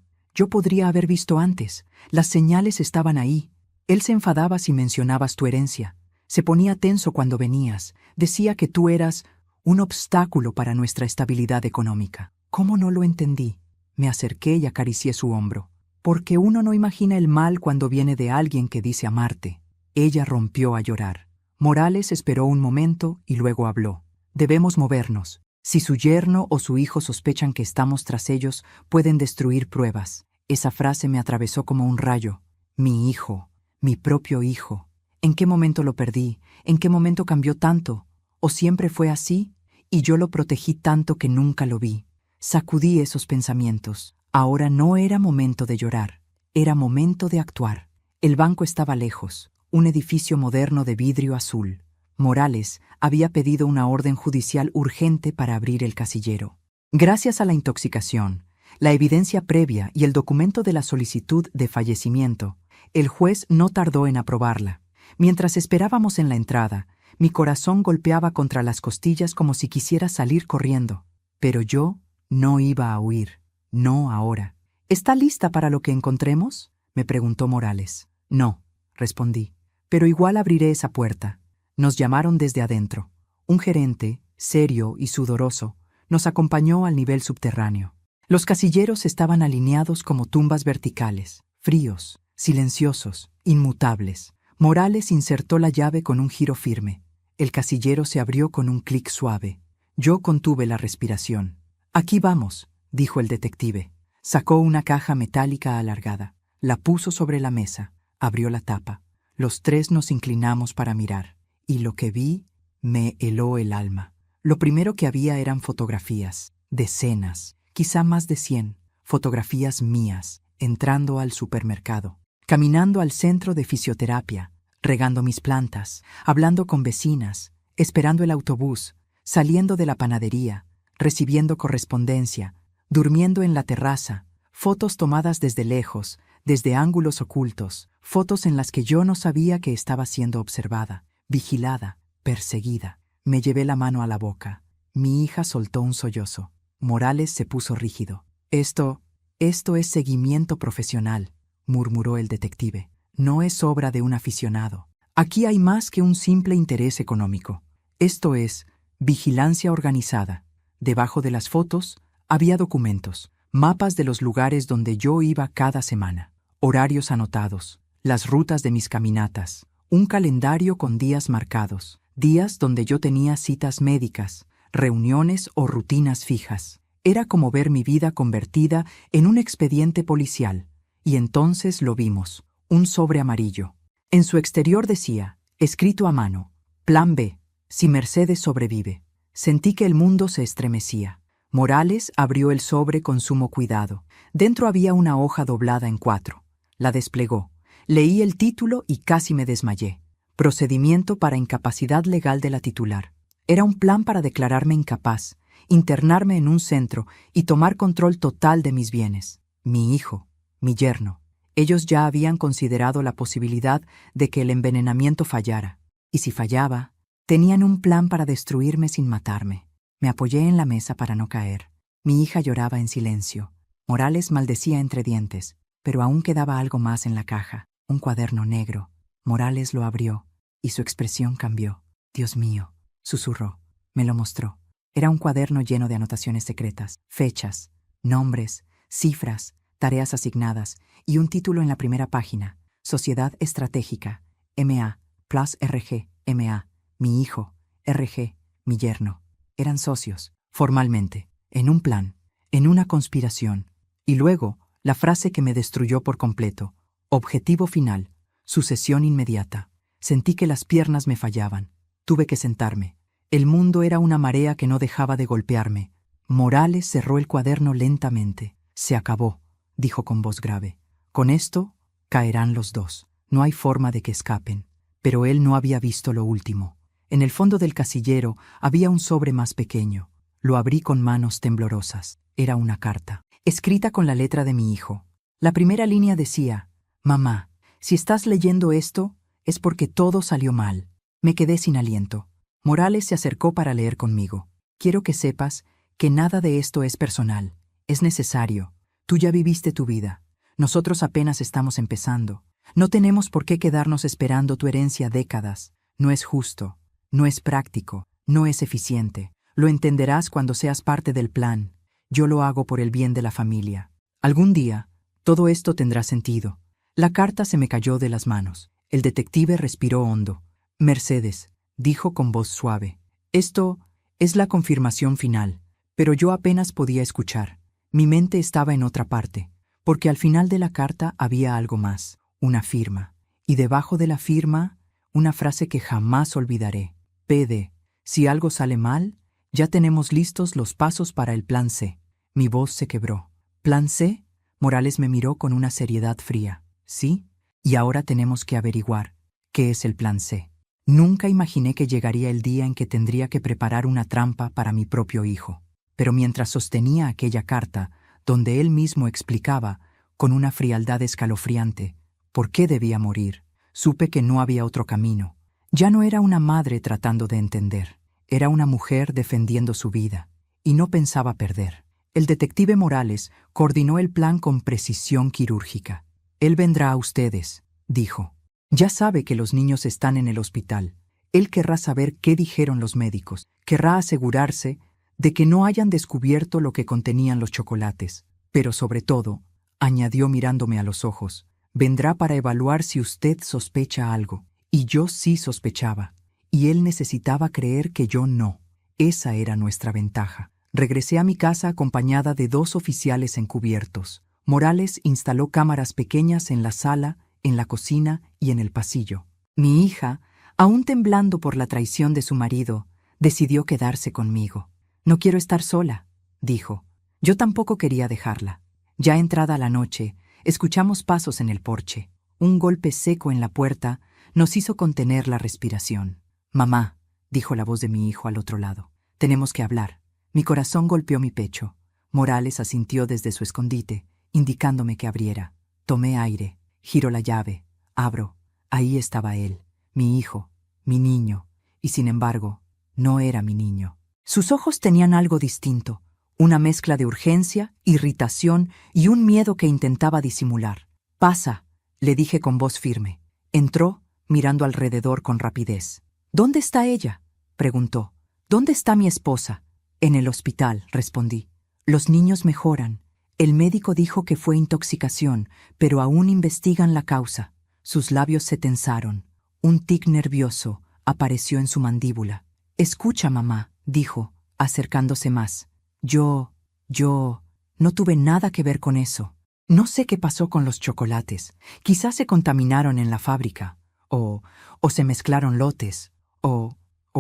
S1: podría haber visto antes. Las señales estaban ahí. Él se enfadaba si mencionabas tu herencia. Se ponía tenso cuando venías. Decía que tú eras un obstáculo para nuestra estabilidad económica. ¿Cómo no lo entendí? Me acerqué y acaricié su hombro. Porque uno no imagina el mal cuando viene de alguien que dice amarte. Ella rompió a llorar. Morales esperó un momento y luego habló. Debemos movernos. Si su yerno o su hijo sospechan que estamos tras ellos, pueden destruir pruebas. Esa frase me atravesó como un rayo. Mi hijo, mi propio hijo. ¿En qué momento lo perdí? ¿En qué momento cambió tanto? ¿O siempre fue así? Y yo lo protegí tanto que nunca lo vi. Sacudí esos pensamientos. Ahora no era momento de llorar. Era momento de actuar. El banco estaba lejos, un edificio moderno de vidrio azul. Morales había pedido una orden judicial urgente para abrir el casillero. Gracias a la intoxicación, la evidencia previa y el documento de la solicitud de fallecimiento, el juez no tardó en aprobarla. Mientras esperábamos en la entrada, mi corazón golpeaba contra las costillas como si quisiera salir corriendo. Pero yo no iba a huir. No ahora. ¿Está lista para lo que encontremos?, me preguntó Morales. No, respondí. Pero igual abriré esa puerta. Nos llamaron desde adentro. Un gerente, serio y sudoroso, nos acompañó al nivel subterráneo. Los casilleros estaban alineados como tumbas verticales, fríos, silenciosos, inmutables. Morales insertó la llave con un giro firme. El casillero se abrió con un clic suave. Yo contuve la respiración. Aquí vamos, dijo el detective. Sacó una caja metálica alargada. La puso sobre la mesa. Abrió la tapa. Los tres nos inclinamos para mirar. Y lo que vi me heló el alma. Lo primero que había eran fotografías, decenas, quizá más de 100, fotografías mías, entrando al supermercado, caminando al centro de fisioterapia, regando mis plantas, hablando con vecinas, esperando el autobús, saliendo de la panadería, recibiendo correspondencia, durmiendo en la terraza, fotos tomadas desde lejos, desde ángulos ocultos, fotos en las que yo no sabía que estaba siendo observada, vigilada, perseguida. Me llevé la mano a la boca. Mi hija soltó un sollozo. Morales se puso rígido. Esto es seguimiento profesional, murmuró el detective. No es obra de un aficionado. Aquí hay más que un simple interés económico. Esto es vigilancia organizada. Debajo de las fotos había documentos, mapas de los lugares donde yo iba cada semana, horarios anotados, las rutas de mis caminatas, un calendario con días marcados, días donde yo tenía citas médicas, reuniones o rutinas fijas. Era como ver mi vida convertida en un expediente policial. Y entonces lo vimos, un sobre amarillo. En su exterior decía, escrito a mano, Plan B, si Mercedes sobrevive. Sentí que el mundo se estremecía. Morales abrió el sobre con sumo cuidado. Dentro había una hoja doblada en 4. La desplegó. Leí el título y casi me desmayé. Procedimiento para incapacidad legal de la titular. Era un plan para declararme incapaz, internarme en un centro y tomar control total de mis bienes. Mi hijo, mi yerno. Ellos ya habían considerado la posibilidad de que el envenenamiento fallara. Y si fallaba, tenían un plan para destruirme sin matarme. Me apoyé en la mesa para no caer. Mi hija lloraba en silencio. Morales maldecía entre dientes, pero aún quedaba algo más en la caja, un cuaderno negro. Morales lo abrió, y su expresión cambió. Dios mío, susurró. Me lo mostró. Era un cuaderno lleno de anotaciones secretas, fechas, nombres, cifras, tareas asignadas, y un título en la primera página. Sociedad Estratégica, M.A., Plus RG, M.A., mi hijo, RG, mi yerno. Eran socios, formalmente, en un plan, en una conspiración. Y luego, la frase que me destruyó por completo. Objetivo final, sucesión inmediata. Sentí que las piernas me fallaban. Tuve que sentarme. El mundo era una marea que no dejaba de golpearme. Morales cerró el cuaderno lentamente. Se acabó, dijo con voz grave. Con esto, caerán los dos. No hay forma de que escapen. Pero él no había visto lo último. En el fondo del casillero había un sobre más pequeño. Lo abrí con manos temblorosas. Era una carta, escrita con la letra de mi hijo. La primera línea decía, Mamá, si estás leyendo esto, es porque todo salió mal. Me quedé sin aliento. Morales se acercó para leer conmigo. Quiero que sepas que nada de esto es personal. Es necesario. Tú ya viviste tu vida. Nosotros apenas estamos empezando. No tenemos por qué quedarnos esperando tu herencia décadas. No es justo. No es práctico, no es eficiente. Lo entenderás cuando seas parte del plan. Yo lo hago por el bien de la familia. Algún día, todo esto tendrá sentido. La carta se me cayó de las manos. El detective respiró hondo. Mercedes, dijo con voz suave. Esto es la confirmación final. Pero yo apenas podía escuchar. Mi mente estaba en otra parte, porque al final de la carta había algo más, una firma. Y debajo de la firma, una frase que jamás olvidaré. PD, si algo sale mal, ya tenemos listos los pasos para el plan C. Mi voz se quebró. ¿Plan C? Morales me miró con una seriedad fría. ¿Sí? Y ahora tenemos que averiguar qué es el plan C. Nunca imaginé que llegaría el día en que tendría que preparar una trampa para mi propio hijo. Pero mientras sostenía aquella carta, donde él mismo explicaba, con una frialdad escalofriante, por qué debía morir, supe que no había otro camino. Ya no era una madre tratando de entender, era una mujer defendiendo su vida, y no pensaba perder. El detective Morales coordinó el plan con precisión quirúrgica. Él vendrá a ustedes, dijo. Ya sabe que los niños están en el hospital. Él querrá saber qué dijeron los médicos, querrá asegurarse de que no hayan descubierto lo que contenían los chocolates. Pero sobre todo, añadió mirándome a los ojos, vendrá para evaluar si usted sospecha algo. Y yo sí sospechaba, y él necesitaba creer que yo no. Esa era nuestra ventaja. Regresé a mi casa acompañada de 2 oficiales encubiertos. Morales instaló cámaras pequeñas en la sala, en la cocina y en el pasillo. Mi hija, aún temblando por la traición de su marido, Decidió quedarse conmigo. No quiero estar sola, dijo. Yo tampoco quería dejarla. Ya entrada la noche, escuchamos pasos en el porche. Un golpe seco en la puerta nos hizo contener la respiración. Mamá, dijo la voz de mi hijo al otro lado. Tenemos que hablar. Mi corazón golpeó mi pecho. Morales asintió desde su escondite, indicándome que abriera. Tomé aire, giro la llave, abro. Ahí estaba él, mi hijo, mi niño, y sin embargo, no era mi niño. Sus ojos tenían algo distinto, una mezcla de urgencia, irritación y un miedo que intentaba disimular. «Pasa», le dije con voz firme. Entró, mirando alrededor con rapidez. «¿Dónde está ella?», preguntó. «¿Dónde está mi esposa?». «En el hospital», respondí. «Los niños mejoran. El médico dijo que fue intoxicación, pero aún investigan la causa». Sus labios se tensaron. Un tic nervioso apareció en su mandíbula. «Escucha, mamá», dijo, acercándose más. Yo no tuve nada que ver con eso. No sé qué pasó con los chocolates. Quizás se contaminaron en la fábrica. O se mezclaron lotes. O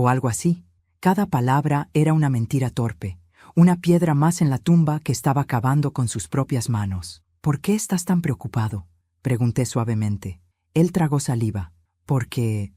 S1: algo así. Cada palabra era una mentira torpe. Una piedra más en la tumba que estaba cavando con sus propias manos. «¿Por qué estás tan preocupado?», pregunté suavemente. Él tragó saliva. Porque,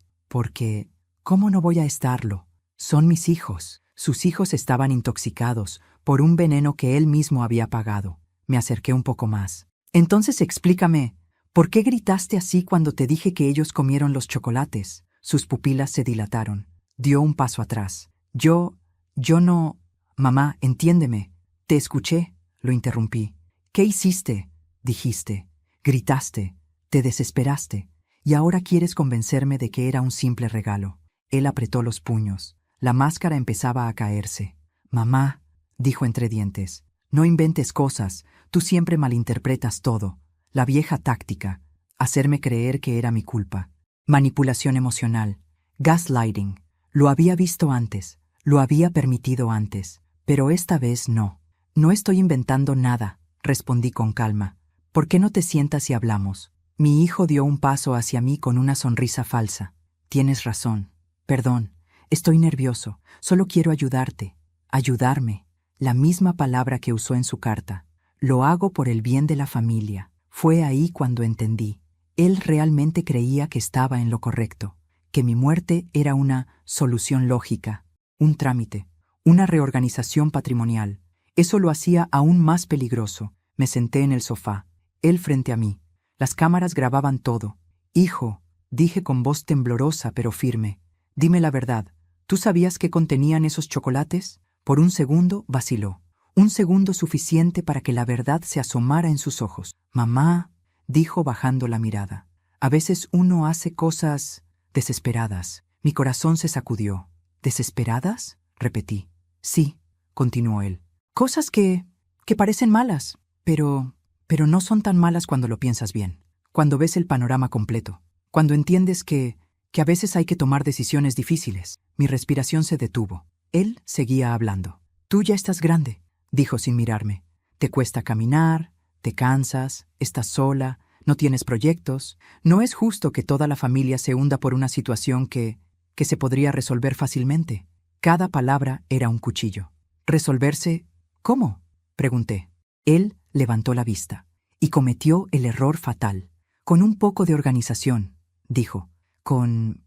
S1: ¿cómo no voy a estarlo? Son mis hijos. Sus hijos estaban intoxicados por un veneno que él mismo había pagado. Me acerqué un poco más. Entonces explícame, ¿por qué gritaste así cuando te dije que ellos comieron los chocolates? Sus pupilas se dilataron. Dio un paso atrás. Yo no... Mamá, entiéndeme. Te escuché, lo interrumpí. ¿Qué hiciste?, dijiste. Gritaste, te desesperaste, y ahora quieres convencerme de que era un simple regalo. Él apretó los puños. La máscara empezaba a caerse. «Mamá», dijo entre dientes, «no inventes cosas, tú siempre malinterpretas todo. La vieja táctica, hacerme creer que era mi culpa. Manipulación emocional, gaslighting. Lo había visto antes, lo había permitido antes, pero esta vez no. No estoy inventando nada», respondí con calma. «¿Por qué no te sientas y hablamos?». Mi hijo dio un paso hacia mí con una sonrisa falsa. «Tienes razón. Perdón. Estoy nervioso. Solo quiero ayudarte. Ayudarme». La misma palabra que usó en su carta. «Lo hago por el bien de la familia». Fue ahí cuando entendí. Él realmente creía que estaba en lo correcto, que mi muerte era una solución lógica, un trámite, una reorganización patrimonial. Eso lo hacía aún más peligroso. Me senté en el sofá, él frente a mí. Las cámaras grababan todo. «Hijo», dije con voz temblorosa pero firme, «dime la verdad. ¿Tú sabías qué contenían esos chocolates?». Por un segundo vaciló. Un segundo suficiente para que la verdad se asomara en sus ojos. «Mamá», dijo bajando la mirada. «A veces uno hace cosas desesperadas». Mi corazón se sacudió. «¿Desesperadas?», repetí. «Sí», continuó él. «Cosas que parecen malas, pero no son tan malas cuando lo piensas bien. Cuando ves el panorama completo. Cuando entiendes que a veces hay que tomar decisiones difíciles». Mi respiración se detuvo. Él seguía hablando. «Tú ya estás grande», dijo sin mirarme. «Te cuesta caminar, te cansas, estás sola, no tienes proyectos. No es justo que toda la familia se hunda por una situación que se podría resolver fácilmente». Cada palabra era un cuchillo. «¿Resolverse? ¿Cómo?», pregunté. Él levantó la vista y cometió el error fatal. «Con un poco de organización», dijo. Con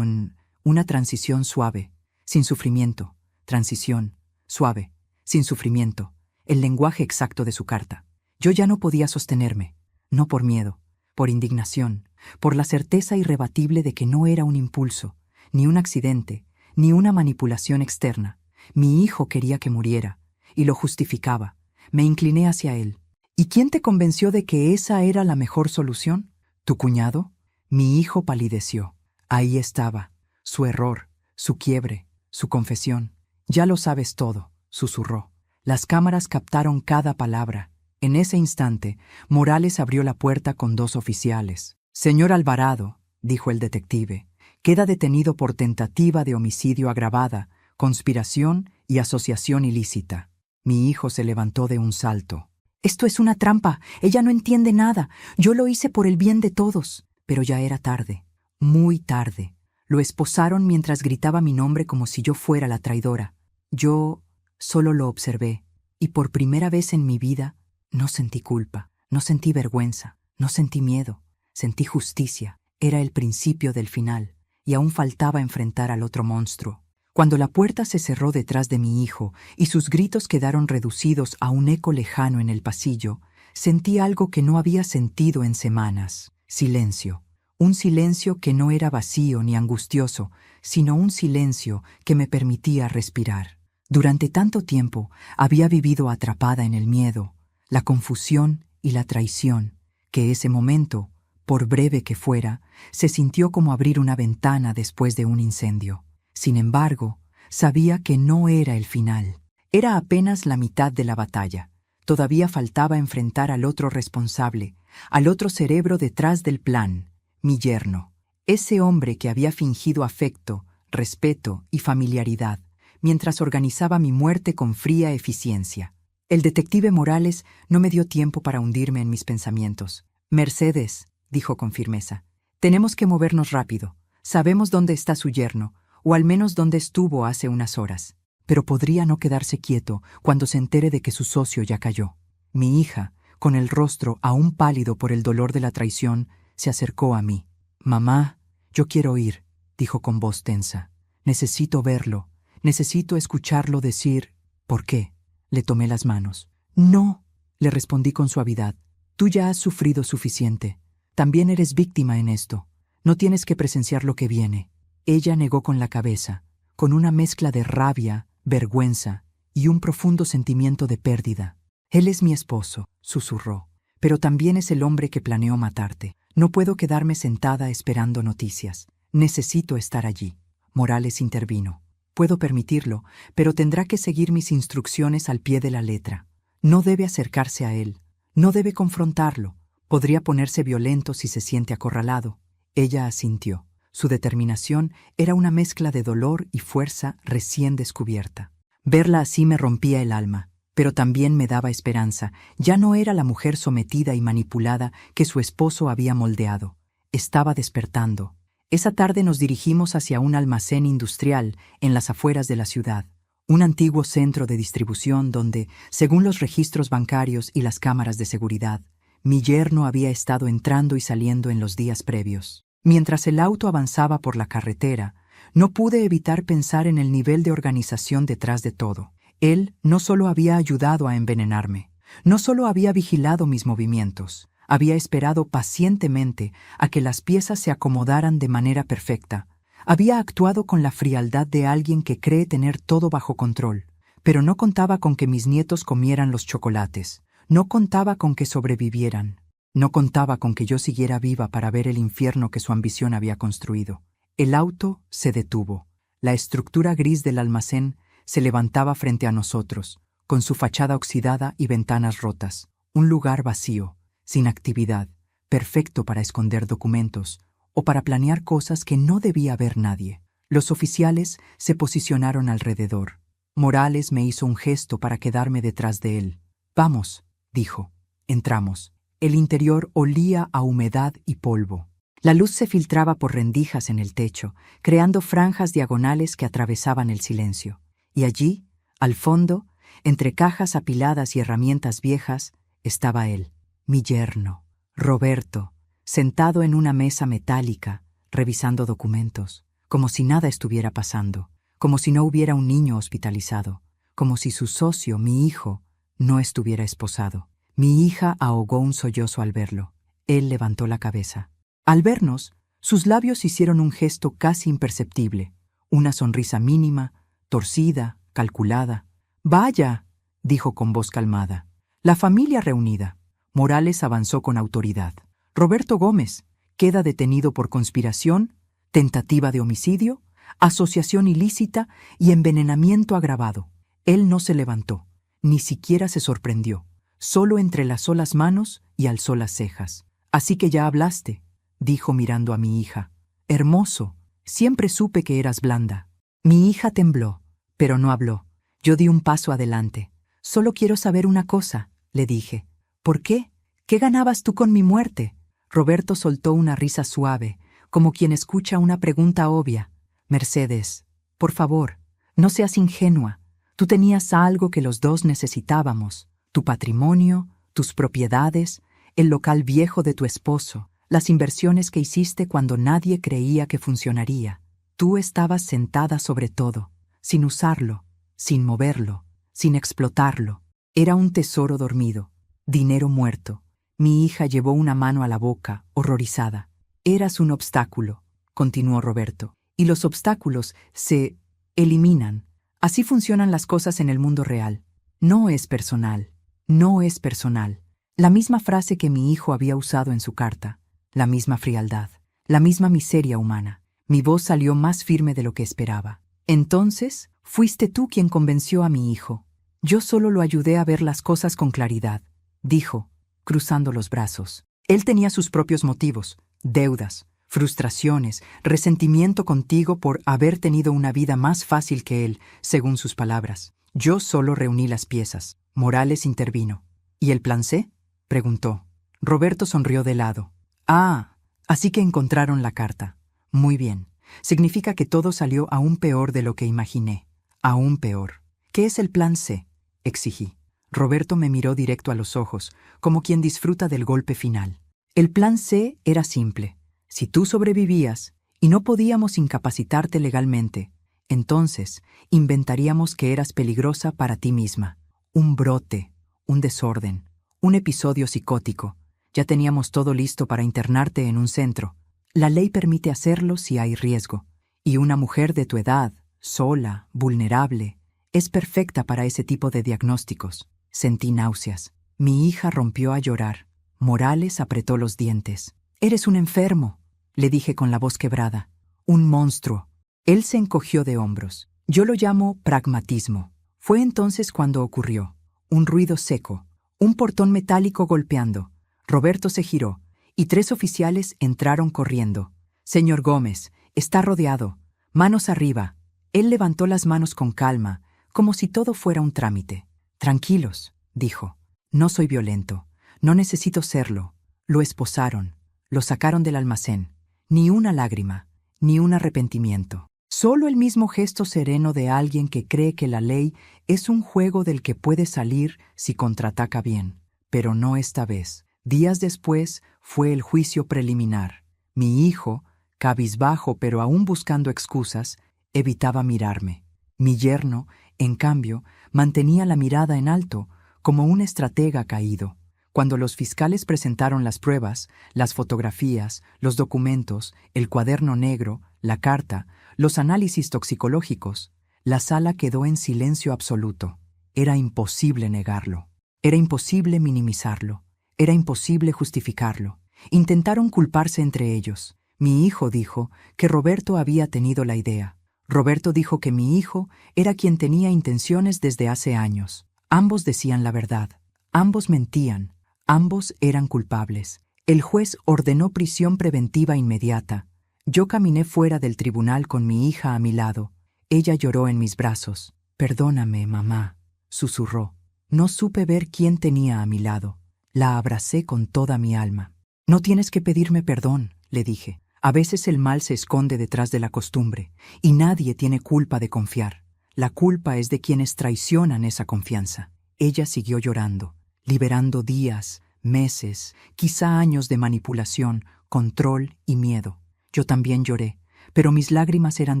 S1: una transición suave, sin sufrimiento. Transición, suave, sin sufrimiento. El lenguaje exacto de su carta. Yo ya no podía sostenerme. No por miedo, por indignación, por la certeza irrebatible de que no era un impulso, ni un accidente, ni una manipulación externa. Mi hijo quería que muriera, y lo justificaba. Me incliné hacia él. «¿Y quién te convenció de que esa era la mejor solución? ¿Tu cuñado?». Mi hijo palideció. Ahí estaba, su error, su quiebre, su confesión. «Ya lo sabes todo», susurró. Las cámaras captaron cada palabra. En ese instante, Morales abrió la puerta con 2 oficiales. «Señor Alvarado», dijo el detective, «queda detenido por tentativa de homicidio agravada, conspiración y asociación ilícita». Mi hijo se levantó de un salto. «Esto es una trampa. Ella no entiende nada. Yo lo hice por el bien de todos». Pero ya era tarde, muy tarde. Lo esposaron mientras gritaba mi nombre como si yo fuera la traidora. Yo solo lo observé, y por primera vez en mi vida no sentí culpa, no sentí vergüenza, no sentí miedo, sentí justicia. Era el principio del final, y aún faltaba enfrentar al otro monstruo. Cuando la puerta se cerró detrás de mi hijo y sus gritos quedaron reducidos a un eco lejano en el pasillo, sentí algo que no había sentido en semanas. Silencio. Un silencio que no era vacío ni angustioso, sino un silencio que me permitía respirar. Durante tanto tiempo había vivido atrapada en el miedo, la confusión y la traición, que ese momento, por breve que fuera, se sintió como abrir una ventana después de un incendio. Sin embargo, sabía que no era el final. Era apenas la mitad de la batalla. Todavía faltaba enfrentar al otro responsable, al otro cerebro detrás del plan, mi yerno. Ese hombre que había fingido afecto, respeto y familiaridad, mientras organizaba mi muerte con fría eficiencia. El detective Morales no me dio tiempo para hundirme en mis pensamientos. «Mercedes», dijo con firmeza, «tenemos que movernos rápido. Sabemos dónde está su yerno, o al menos dónde estuvo hace unas horas. Pero podría no quedarse quieto cuando se entere de que su socio ya cayó». Mi hija, con el rostro aún pálido por el dolor de la traición, se acercó a mí. «Mamá, yo quiero ir», dijo con voz tensa. «Necesito verlo. Necesito escucharlo decir...» «¿Por qué?». Le tomé las manos. «No», le respondí con suavidad. «Tú ya has sufrido suficiente. También eres víctima en esto. No tienes que presenciar lo que viene». Ella negó con la cabeza, con una mezcla de rabia, vergüenza y un profundo sentimiento de pérdida. «Él es mi esposo», susurró, «pero también es el hombre que planeó matarte. No puedo quedarme sentada esperando noticias. Necesito estar allí». Morales intervino. «Puedo permitirlo, pero tendrá que seguir mis instrucciones al pie de la letra. No debe acercarse a él. No debe confrontarlo. Podría ponerse violento si se siente acorralado». Ella asintió. Su determinación era una mezcla de dolor y fuerza recién descubierta. Verla así me rompía el alma, pero también me daba esperanza. Ya no era la mujer sometida y manipulada que su esposo había moldeado. Estaba despertando. Esa tarde nos dirigimos hacia un almacén industrial en las afueras de la ciudad, un antiguo centro de distribución donde, según los registros bancarios y las cámaras de seguridad, mi yerno había estado entrando y saliendo en los días previos. Mientras el auto avanzaba por la carretera, no pude evitar pensar en el nivel de organización detrás de todo. Él no solo había ayudado a envenenarme, no solo había vigilado mis movimientos, había esperado pacientemente a que las piezas se acomodaran de manera perfecta. Había actuado con la frialdad de alguien que cree tener todo bajo control, pero no contaba con que mis nietos comieran los chocolates, no contaba con que sobrevivieran. No contaba con que yo siguiera viva para ver el infierno que su ambición había construido. El auto se detuvo. La estructura gris del almacén se levantaba frente a nosotros, con su fachada oxidada y ventanas rotas. Un lugar vacío, sin actividad, perfecto para esconder documentos o para planear cosas que no debía ver nadie. Los oficiales se posicionaron alrededor. Morales me hizo un gesto para quedarme detrás de él. «Vamos», dijo. Entramos. El interior olía a humedad y polvo. La luz se filtraba por rendijas en el techo, creando franjas diagonales que atravesaban el silencio. Y allí, al fondo, entre cajas apiladas y herramientas viejas, estaba él, mi yerno, Roberto, sentado en una mesa metálica, revisando documentos, como si nada estuviera pasando, como si no hubiera un niño hospitalizado, como si su socio, mi hijo, no estuviera esposado. Mi hija ahogó un sollozo al verlo. Él levantó la cabeza. Al vernos, sus labios hicieron un gesto casi imperceptible, una sonrisa mínima, torcida, calculada. «Vaya», dijo con voz calmada. «La familia reunida». Morales avanzó con autoridad. «Roberto Gómez queda detenido por conspiración, tentativa de homicidio, asociación ilícita y envenenamiento agravado». Él no se levantó, ni siquiera se sorprendió. Solo entrelazó las manos y alzó las cejas. «Así que ya hablaste», dijo mirando a mi hija. «Hermoso, siempre supe que eras blanda». Mi hija tembló, pero no habló. Yo di un paso adelante. «Solo quiero saber una cosa», le dije. «¿Por qué? ¿Qué ganabas tú con mi muerte?» Roberto soltó una risa suave, como quien escucha una pregunta obvia. Mercedes, por favor, no seas ingenua. Tú tenías algo que los dos necesitábamos: tu patrimonio, tus propiedades, el local viejo de tu esposo, las inversiones que hiciste cuando nadie creía que funcionaría. Tú estabas sentada sobre todo, sin usarlo, sin moverlo, sin explotarlo. Era un tesoro dormido, dinero muerto. Mi hija llevó una mano a la boca, horrorizada. Eras un obstáculo, continuó Roberto, y los obstáculos se eliminan. Así funcionan las cosas en el mundo real. No es personal, no es personal. La misma frase que mi hijo había usado en su carta, la misma frialdad, la misma miseria humana. Mi voz salió más firme de lo que esperaba. Entonces, fuiste tú quien convenció a mi hijo. Yo solo lo ayudé a ver las cosas con claridad, dijo, cruzando los brazos. Él tenía sus propios motivos, deudas, frustraciones, resentimiento contigo por haber tenido una vida más fácil que él, según sus palabras. Yo solo reuní las piezas. Morales intervino. ¿Y el plan C?, preguntó. Roberto sonrió de lado. Ah, así que encontraron la carta. Muy bien. Significa que todo salió aún peor de lo que imaginé. Aún peor. ¿Qué es el plan C?, exigí. Roberto me miró directo a los ojos, como quien disfruta del golpe final. El plan C era simple. Si tú sobrevivías y no podíamos incapacitarte legalmente, entonces inventaríamos que eras peligrosa para ti misma. Un brote, un desorden, un episodio psicótico. Ya teníamos todo listo para internarte en un centro. La ley permite hacerlo si hay riesgo. Y una mujer de tu edad, sola, vulnerable, es perfecta para ese tipo de diagnósticos. Sentí náuseas. Mi hija rompió a llorar. Morales apretó los dientes. «Eres un enfermo», le dije con la voz quebrada. «Un monstruo». Él se encogió de hombros. Yo lo llamo pragmatismo. Fue entonces cuando ocurrió. Un ruido seco. Un portón metálico golpeando. Roberto se giró, y 3 oficiales entraron corriendo. «Señor Gómez, está rodeado. Manos arriba». Él levantó las manos con calma, como si todo fuera un trámite. «Tranquilos», dijo. «No soy violento. No necesito serlo». Lo esposaron. Lo sacaron del almacén. Ni una lágrima, ni un arrepentimiento. Solo el mismo gesto sereno de alguien que cree que la ley es un juego del que puede salir si contraataca bien. Pero no esta vez. Días después fue el juicio preliminar. Mi hijo, cabizbajo pero aún buscando excusas, evitaba mirarme. Mi yerno, en cambio, mantenía la mirada en alto, como un estratega caído. Cuando los fiscales presentaron las pruebas, las fotografías, los documentos, el cuaderno negro, la carta, los análisis toxicológicos, la sala quedó en silencio absoluto. Era imposible negarlo. Era imposible minimizarlo. Era imposible justificarlo. Intentaron culparse entre ellos. Mi hijo dijo que Roberto había tenido la idea. Roberto dijo que mi hijo era quien tenía intenciones desde hace años. Ambos decían la verdad. Ambos mentían. Ambos eran culpables. El juez ordenó prisión preventiva inmediata. Yo caminé fuera del tribunal con mi hija a mi lado. Ella lloró en mis brazos. «Perdóname, mamá», susurró. No supe ver quién tenía a mi lado. La abracé con toda mi alma. «No tienes que pedirme perdón», le dije. «A veces el mal se esconde detrás de la costumbre, y nadie tiene culpa de confiar. La culpa es de quienes traicionan esa confianza». Ella siguió llorando, liberando días, meses, quizá años de manipulación, control y miedo. Yo también lloré, pero mis lágrimas eran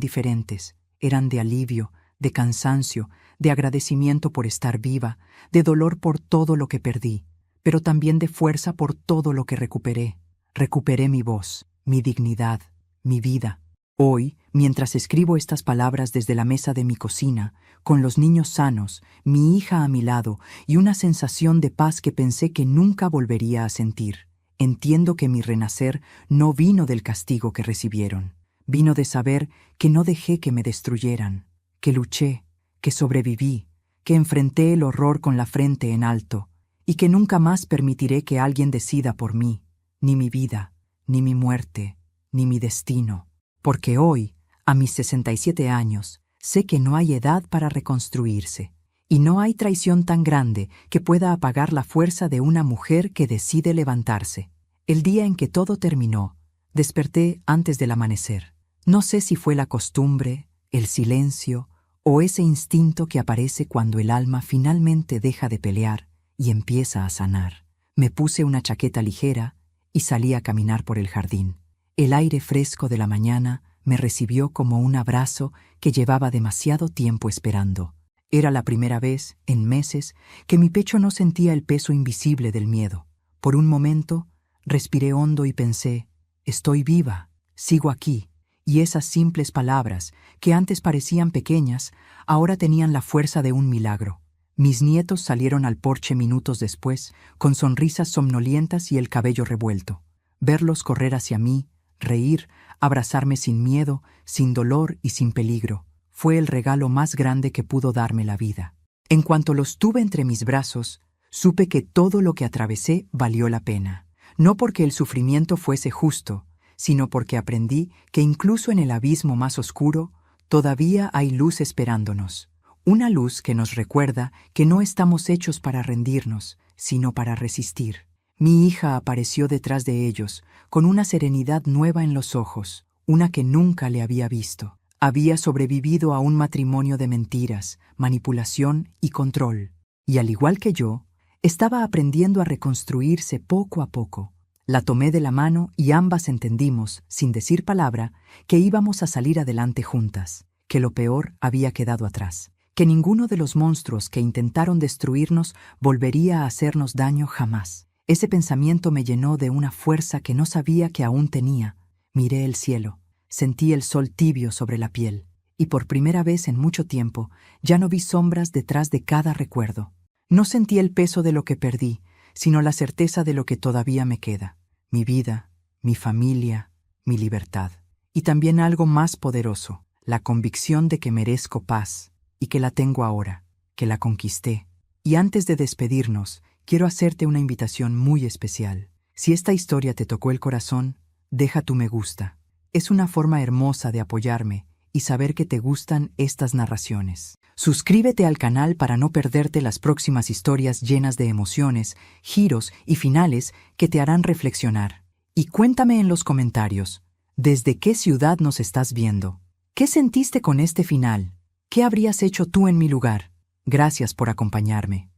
S1: diferentes. Eran de alivio, de cansancio, de agradecimiento por estar viva, de dolor por todo lo que perdí, pero también de fuerza por todo lo que recuperé. Recuperé mi voz, mi dignidad, mi vida. Hoy, mientras escribo estas palabras desde la mesa de mi cocina, con los niños sanos, mi hija a mi lado y una sensación de paz que pensé que nunca volvería a sentir, entiendo que mi renacer no vino del castigo que recibieron. Vino de saber que no dejé que me destruyeran, que luché, que sobreviví, que enfrenté el horror con la frente en alto, y que nunca más permitiré que alguien decida por mí, ni mi vida, ni mi muerte, ni mi destino. Porque hoy, a mis 67 años, sé que no hay edad para reconstruirse, y no hay traición tan grande que pueda apagar la fuerza de una mujer que decide levantarse. El día en que todo terminó, Desperté antes del amanecer. No sé si fue la costumbre, el silencio o ese instinto que aparece cuando el alma finalmente deja de pelear y empieza a sanar. Me puse una chaqueta ligera y salí a caminar por el jardín. El aire fresco de la mañana me recibió como un abrazo que llevaba demasiado tiempo esperando. Era la primera vez, en meses, que mi pecho no sentía el peso invisible del miedo. Por un momento, respiré hondo y pensé, estoy viva, sigo aquí. Y esas simples palabras, que antes parecían pequeñas, ahora tenían la fuerza de un milagro. Mis nietos salieron al porche minutos después, con sonrisas somnolientas y el cabello revuelto. Verlos correr hacia mí, reír, abrazarme sin miedo, sin dolor y sin peligro, fue el regalo más grande que pudo darme la vida. En cuanto los tuve entre mis brazos, supe que todo lo que atravesé valió la pena. No porque el sufrimiento fuese justo, sino porque aprendí que incluso en el abismo más oscuro, todavía hay luz esperándonos. Una luz que nos recuerda que no estamos hechos para rendirnos, sino para resistir. Mi hija apareció detrás de ellos, con una serenidad nueva en los ojos, una que nunca le había visto. Había sobrevivido a un matrimonio de mentiras, manipulación y control. Y al igual que yo, estaba aprendiendo a reconstruirse poco a poco. La tomé de la mano y ambas entendimos, sin decir palabra, que íbamos a salir adelante juntas, que lo peor había quedado atrás, que ninguno de los monstruos que intentaron destruirnos volvería a hacernos daño jamás. Ese pensamiento me llenó de una fuerza que no sabía que aún tenía. Miré el cielo, sentí el sol tibio sobre la piel, y por primera vez en mucho tiempo ya no vi sombras detrás de cada recuerdo. No sentí el peso de lo que perdí, sino la certeza de lo que todavía me queda, mi vida, mi familia, mi libertad. Y también algo más poderoso, la convicción de que merezco paz, y que la tengo ahora, que la conquisté. Y antes de despedirnos, quiero hacerte una invitación muy especial. Si esta historia te tocó el corazón, deja tu me gusta. Es una forma hermosa de apoyarme y saber que te gustan estas narraciones. Suscríbete al canal para no perderte las próximas historias llenas de emociones, giros y finales que te harán reflexionar. Y cuéntame en los comentarios, ¿desde qué ciudad nos estás viendo? ¿Qué sentiste con este final? ¿Qué habrías hecho tú en mi lugar? Gracias por acompañarme.